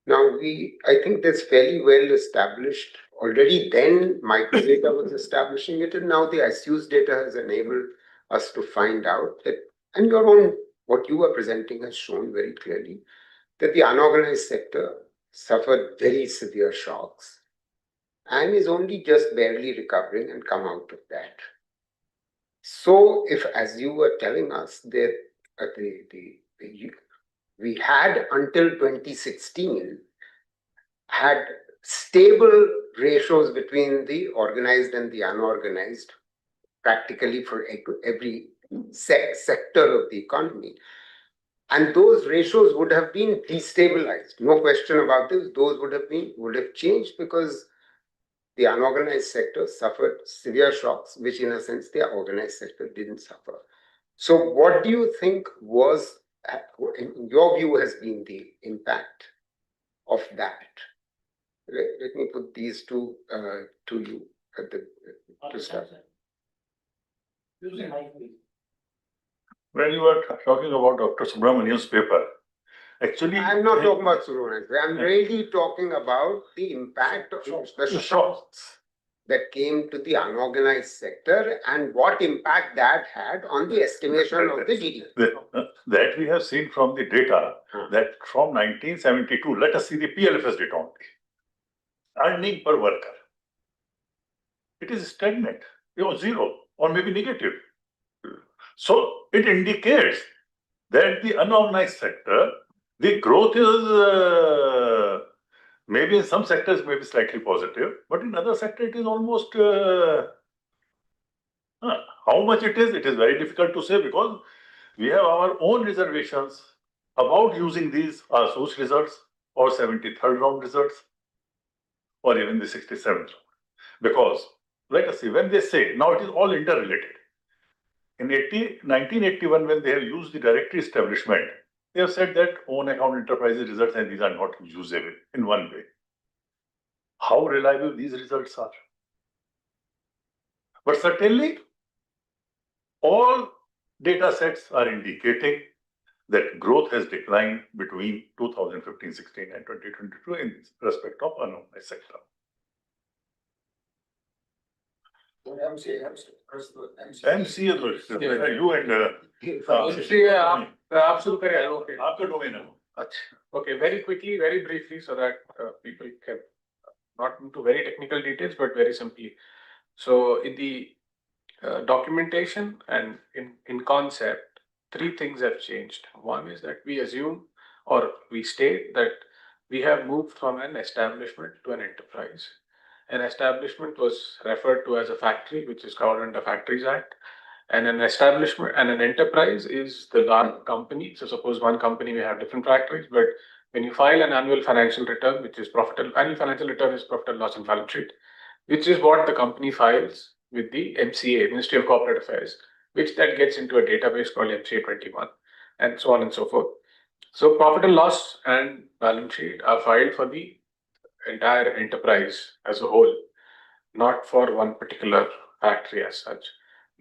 Now I think that's fairly well established. Already then microdata was establishing it, and now the ICU's data has enabled us to find out that, and your own, what you are presenting has shown very clearly, that the unorganized sector suffered very severe shocks and is only just barely recovering and come out of that. So if, as you were telling us, that we had until 2016 had stable ratios between the organized and the unorganized, practically for every sector of the economy. And those ratios would have been destabilized. No question about this. Those would have changed because the unorganized sector suffered severe shocks, which in a sense the organized sector didn't suffer. So what do you think was, in your view, has been the impact of that? Let me put these two to you at to start. When you were talking about Dr. Subramanian's paper, actually, I'm not talking about Subramanian. I'm really talking about the impact of the shocks that came to the unorganized sector and what impact that had on the estimation of the GDP. That we have seen from the data that from 1972, let us see the PLFS data only. Earning per worker, it is stagnant, zero or maybe negative. So it indicates that the unorganized sector, the growth is maybe in some sectors maybe slightly positive, but in other sectors it is almost how much it is very difficult to say, because we have our own reservations about using these source results or 73rd round results or even the 67th round. Because let us see, when they say, now it is all interrelated. In 1981, when they have used the directory establishment, they have said that own account enterprises results and these are not usable in one way. How reliable these results are? But certainly, all data sets are indicating that growth has declined between 2015-16 and 2022 in respect of unorganized sector. MCA you and आपका domain है. Okay, very quickly, very briefly, so that people can not into very technical details, but very simply. So in the documentation and in concept, three things have changed. One is that we assume or we state that we have moved from an establishment to an enterprise. An establishment was referred to as a factory, which is covered under Factories Act. And an establishment and an enterprise is the large company. So suppose one company may have different factories, but when you file an annual financial return, which is annual financial return is profit and loss and balance sheet, which is what the company files with the MCA, Ministry of Corporate Affairs, which that gets into a database called MCA 21, and so on and so forth. So profit and loss and balance sheet are filed for the entire enterprise as a whole, not for one particular factory as such.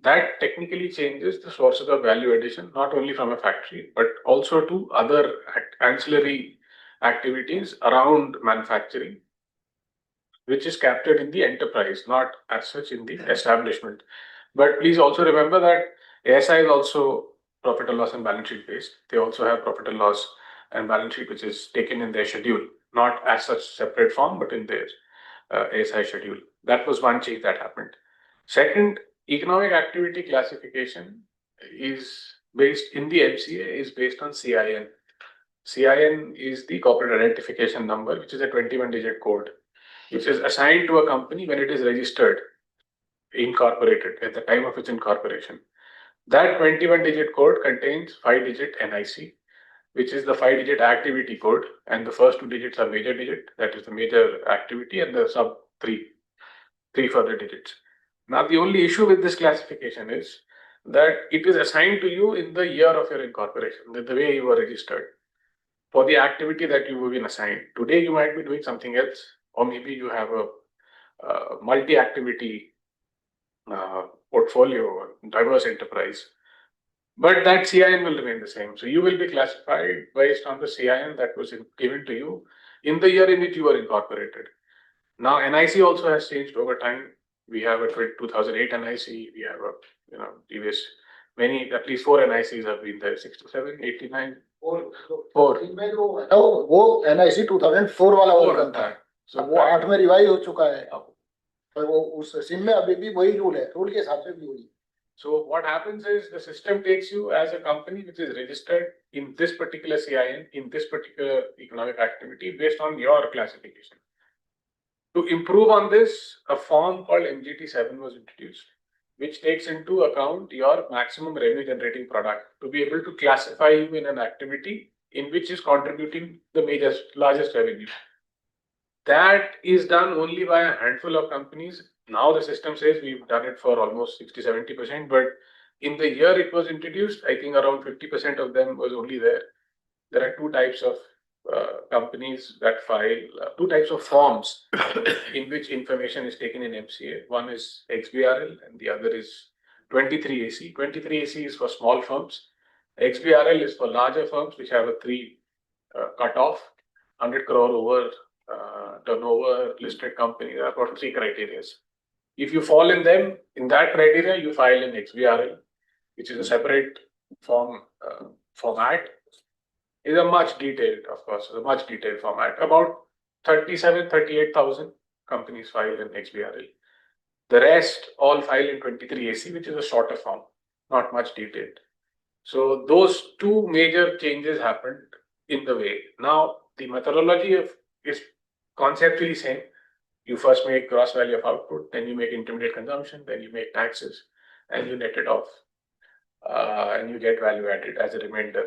That technically changes the sources of value addition, not only from a factory, but also to other ancillary activities around manufacturing, which is captured in the enterprise, not as such in the establishment. But please also remember that ASI is also profit and loss and balance sheet based. They also have profit and loss and balance sheet, which is taken in their schedule, not as such separate form, but in their ASI schedule. That was one change that happened. Second, economic activity classification is based in the MCA is based on CIN. CIN is the corporate identification number, which is a 21-digit code, which is assigned to a company when it is registered, incorporated at the time of its incorporation. That 21-digit code contains 5-digit NIC, which is the 5-digit activity code, and the first 2 digits are major digit, that is the major activity, and the sub three further digits. Now, the only issue with this classification is that it is assigned to you in the year of your incorporation, the way you were registered, for the activity that you have been assigned. Today, you might be doing something else, or maybe you have a multi-activity portfolio or diverse enterprise. But that CIN will remain the same. So you will be classified based on the CIN that was given to you in the year in which you were incorporated. Now, NIC also has changed over time. We have a 2008 NIC, we have a previous many, at least 4 NICs have been there, 67, 89, 4. वो NIC 2004 वाला version था, So वो 8 में revise हो चुका है, और वो उस सिम में अभी भी वही रूल है, रूल के हिसाब से भी वही. So what happens is the system takes you as a company which is registered in this particular CIN, in this particular economic activity based on your classification. To improve on this, a form called MGT7 was introduced, which takes into account your maximum revenue generating product to be able to classify you in an activity in which is contributing the largest revenue. That is done only by a handful of companies. Now the system says we've done it for almost 60-70%, but in the year it was introduced, I think around 50% of them was only there. There are 2 types of companies that file, 2 types of forms in which information is taken in MCA. One is XBRL and the other is 23AC. 23AC is for small firms. XBRL is for larger firms which have a 3 cutoff, 100 crore over turnover listed company. There are about 3 criteria. If you fall in them, in that criteria, you file in XBRL, which is a separate format. Is a much detailed, of course, a much detailed format. About 38,000 companies file in XBRL. The rest all file in 23AC, which is a shorter form, not much detailed. So those 2 major changes happened in the way. Now the methodology is conceptually same. You first make gross value of output, then you make intermediate consumption, then you make taxes, and you net it off, and you get value added as a remainder.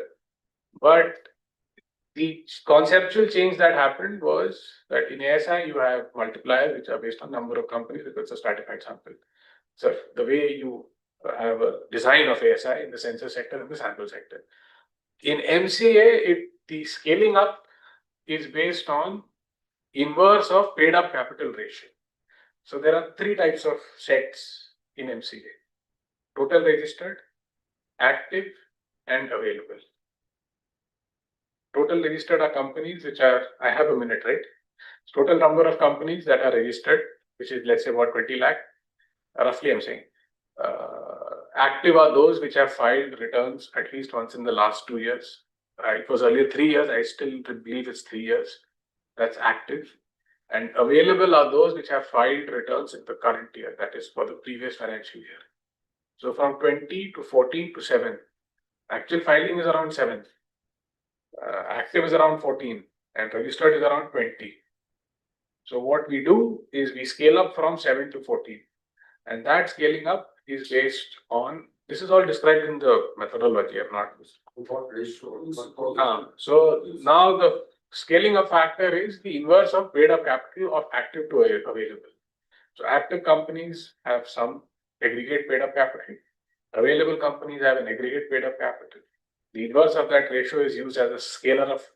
But the conceptual change that happened was that in ASI you have multipliers which are based on number of companies because it's a stratified sample. So the way you have a design of ASI in the census sector and the sample sector. In MCA, the scaling up is based on inverse of paid up capital ratio. So there are 3 types of sets in MCA: total registered, active, and available. Total registered are companies which are, I have a minute, right? Total number of companies that are registered, which is let's say about 20 lakh, roughly I'm saying. Active are those which have filed returns at least once in the last 2 years. It was earlier 3 years, I still believe it's 3 years. That's active. And available are those which have filed returns in the current year, that is for the previous financial year. So from 20 to 14 to 7, actual filing is around 7. Active is around 14 and registered is around 20. So what we do is we scale up from 7 to 14, and that scaling up is based on, this is all described in the methodology. I'm not. So now the scaling up factor is the inverse of paid up capital of active to available. So active companies have some aggregate paid up capital. Available companies have an aggregate paid up capital. The inverse of that ratio is used as a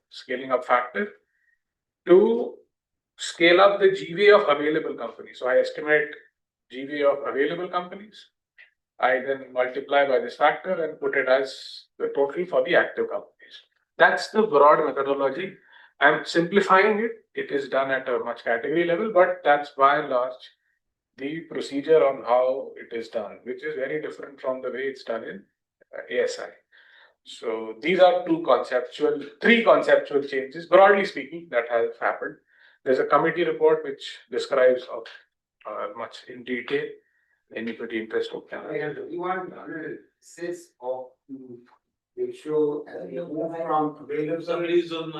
scaling up factor to scale up the GVA of available companies. So I estimate GVA of available companies. I then multiply by this factor and put it as the total for the active companies. That's the broad methodology. I'm simplifying it. It is done at a much category level, but that's by and large the procedure on how it is done, which is very different from the way it's done in ASI. So these are 3 conceptual changes, broadly speaking, that have happened. There's a committee report which describes much in detail. Anybody interested? Everyone says of ratio as you move from available.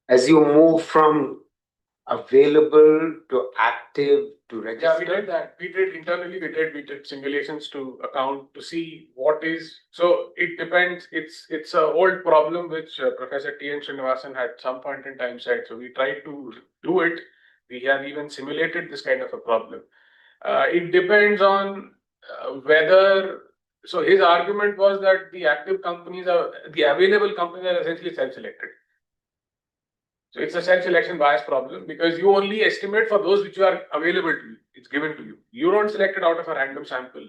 As you move from available to active to Yeah, we registered. did that. We did internally, we did simulations to account to see what is, so it depends. It's a old problem which Professor T. N. Srinivasan had some point in time said. So we tried to do it. We have even simulated this kind of a problem. It depends on whether, so his argument was that the active companies are, the available companies are essentially self-selected. So it's a self-selection bias problem because you only estimate for those which are available to you. It's given to you. You don't select it out of a random sample,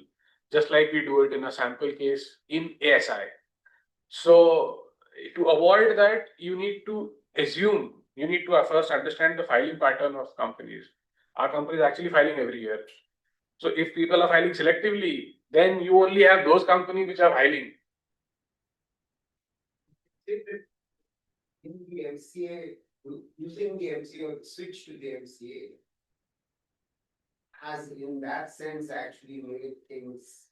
just like we do it in a sample case in ASI. So to avoid that, you need to assume, you need to first understand the filing pattern of companies. Our company is actually filing every year. So if people are filing selectively, then you only have those companies which are filing. In the MCA, using the MCA or switch to the MCA has in that sense actually made things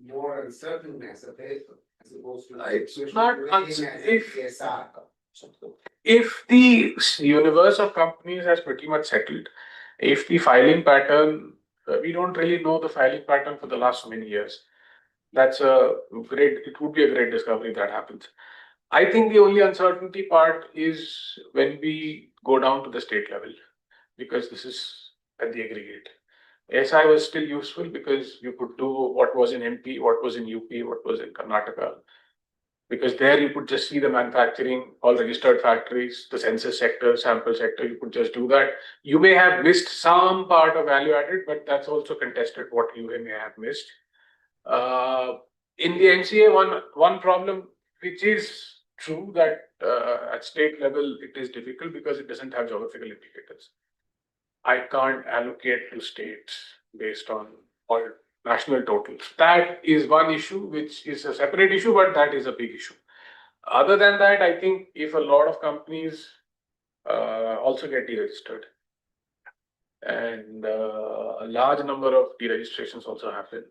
more uncertain as opposed to. It's not if the universe of companies has pretty much settled, if the filing pattern, we don't really know the filing pattern for the last so many years. That's a great, it would be a great discovery if that happens. I think the only uncertainty part is when we go down to the state level, because this is at the aggregate. SI was still useful because you could do what was in MP, what was in UP, what was in Karnataka. Because there you could just see the manufacturing, all registered factories, the census sector, sample sector, you could just do that. You may have missed some part of value added, but that's also contested what you may have missed. In the MCA, one problem which is true that at state level it is difficult because it doesn't have geographical indicators. I can't allocate to states based on all national totals. That is one issue which is a separate issue, but that is a big issue. Other than that, I think if a lot of companies also get deregistered, and a large number of deregistrations also happen,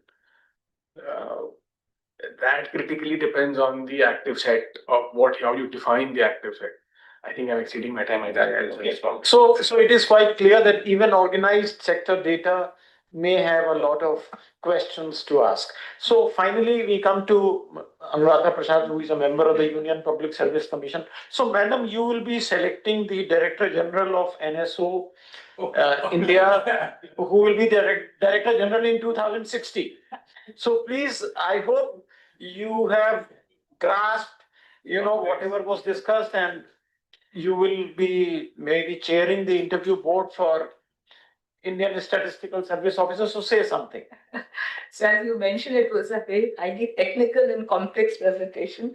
that critically depends on the active set of how you define the active set. I think I'm exceeding my time. So it is quite clear that even organized sector data may have a lot of questions to ask. So finally, we come to Anuradha Prasad, who is a member of the Union Public Service Commission. So, madam, you will be selecting the Director General of NSO India, who will be the Director General in 2060. So please, I hope you have grasped, whatever was discussed, and you will be maybe chairing the interview board for Indian Statistical Service Officers. So say something. So as you mentioned, it was a very highly technical and complex presentation.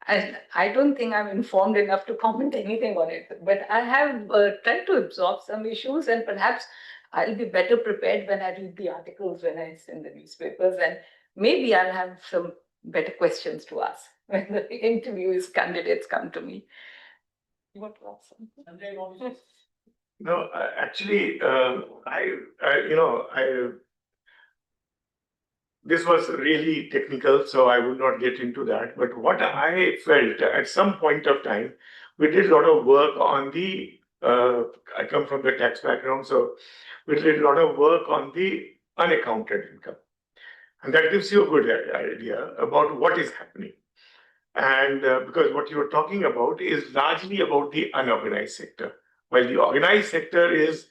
And I don't think I'm informed enough to comment anything on it. But I have tried to absorb some issues, and perhaps I'll be better prepared when I read the articles, when I send the newspapers, and maybe I'll have some better questions to ask when the interviewees, candidates come to me. You want to ask something? No, actually, this was really technical, so I would not get into that. But what I felt at some point of time, we did a lot of work on the, I come from the tax background, so we did a lot of work on the unaccounted income. And that gives you a good idea about what is happening. And because what you're talking about is largely about the unorganized sector, while the organized sector is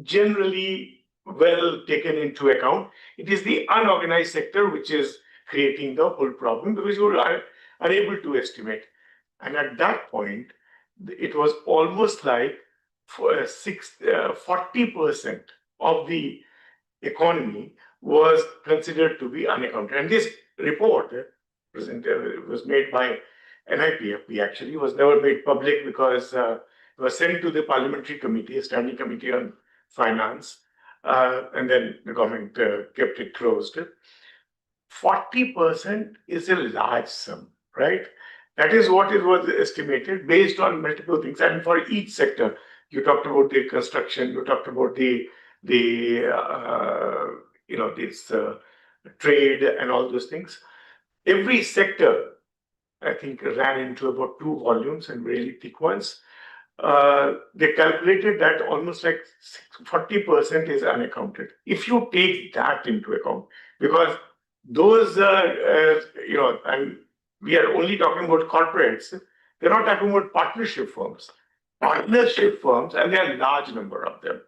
generally well taken into account, it is the unorganized sector which is creating the whole problem because you are unable to estimate. And at that point, it was almost like 40% of the economy was considered to be unaccounted. And this report was made by NIPFB, actually, was never made public because it was sent to the parliamentary committee, a standing committee on finance, and then the government kept it closed. 40% is a large sum, right? That is what it was estimated based on multiple things. And for each sector, you talked about the construction, you talked about the this trade and all those things. every sector, I think, ran into about 2 volumes and really thick ones. They calculated that almost like 40% is unaccounted. If you take that into account, because those, and we are only talking about corporates, they're not talking about partnership firms. Partnership firms, and there are a large number of them,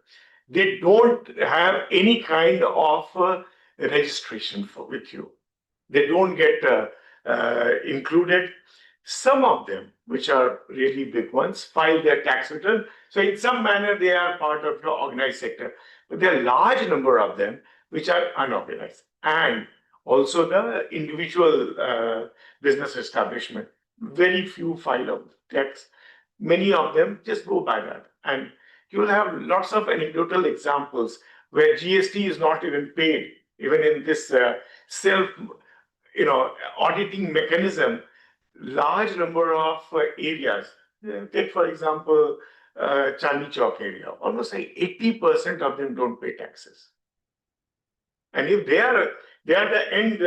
they don't have any kind of registration with you. They don't get included. Some of them, which are really big ones, file their tax return. So in some manner, they are part of your organized sector. But there are a large number of them which are unorganized. And also the individual business establishment. Very few file of tax. Many of them just go by that. And you will have lots of anecdotal examples where GST is not even paid, even in this self auditing mechanism. Large number of areas. Take for example, Chandni Chowk area. Almost like 80% of them don't pay taxes. And if they are the end,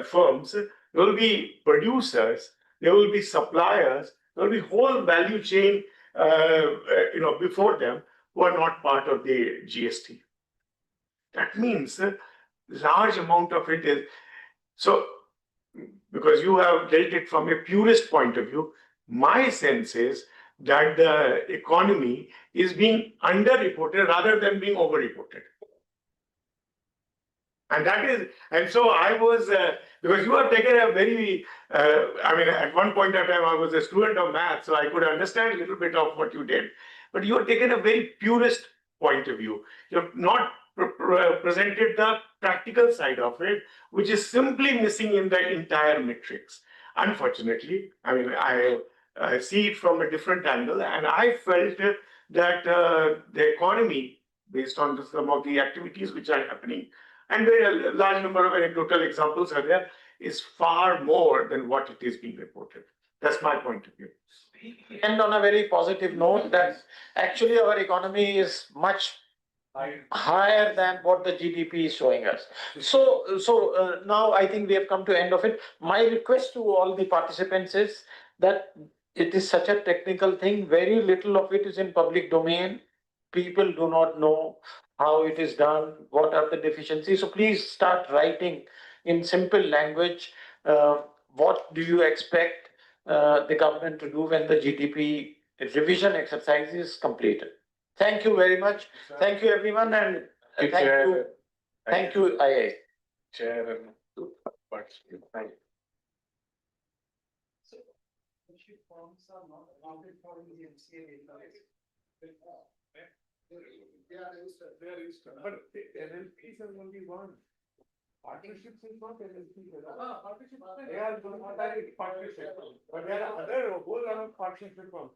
firms, there will be producers, there will be suppliers, there will be whole value chain, before them who are not part of the GST. That means large amount of it is so. Because you have dealt it from a purist point of view, my sense is that the economy is being underreported rather than being overreported. And so I was, because you have taken a very, at one point of time I was a student of math, so I could understand a little bit of what you did. But you have taken a very purist point of view. You have not presented the practical side of it, which is simply missing in the entire matrix. Unfortunately, I see it from a different angle, and I felt that the economy, based on some of the activities which are happening, and a large number of anecdotal examples are there, is far more than what it is being reported. That's my point of view. And on a very positive note, that actually our economy is much higher than what the GDP is showing us. So now I think we have come to end of it. My request to all the participants is that it is such a technical thing. Very little of it is in public domain. People do not know how it is done, what are the deficiencies. So please start writing in simple language. What do you expect the government to do when the GDP revision exercise is completed? Thank you very much. Thank you, everyone, and thank you, IA. Chair and participant. Thank you. Forms are not accounted for in the MCA data. They are registered. But LLPs are only one. Partnerships is not LLPs. They are partnerships. But there are other whole lot of partnership firms.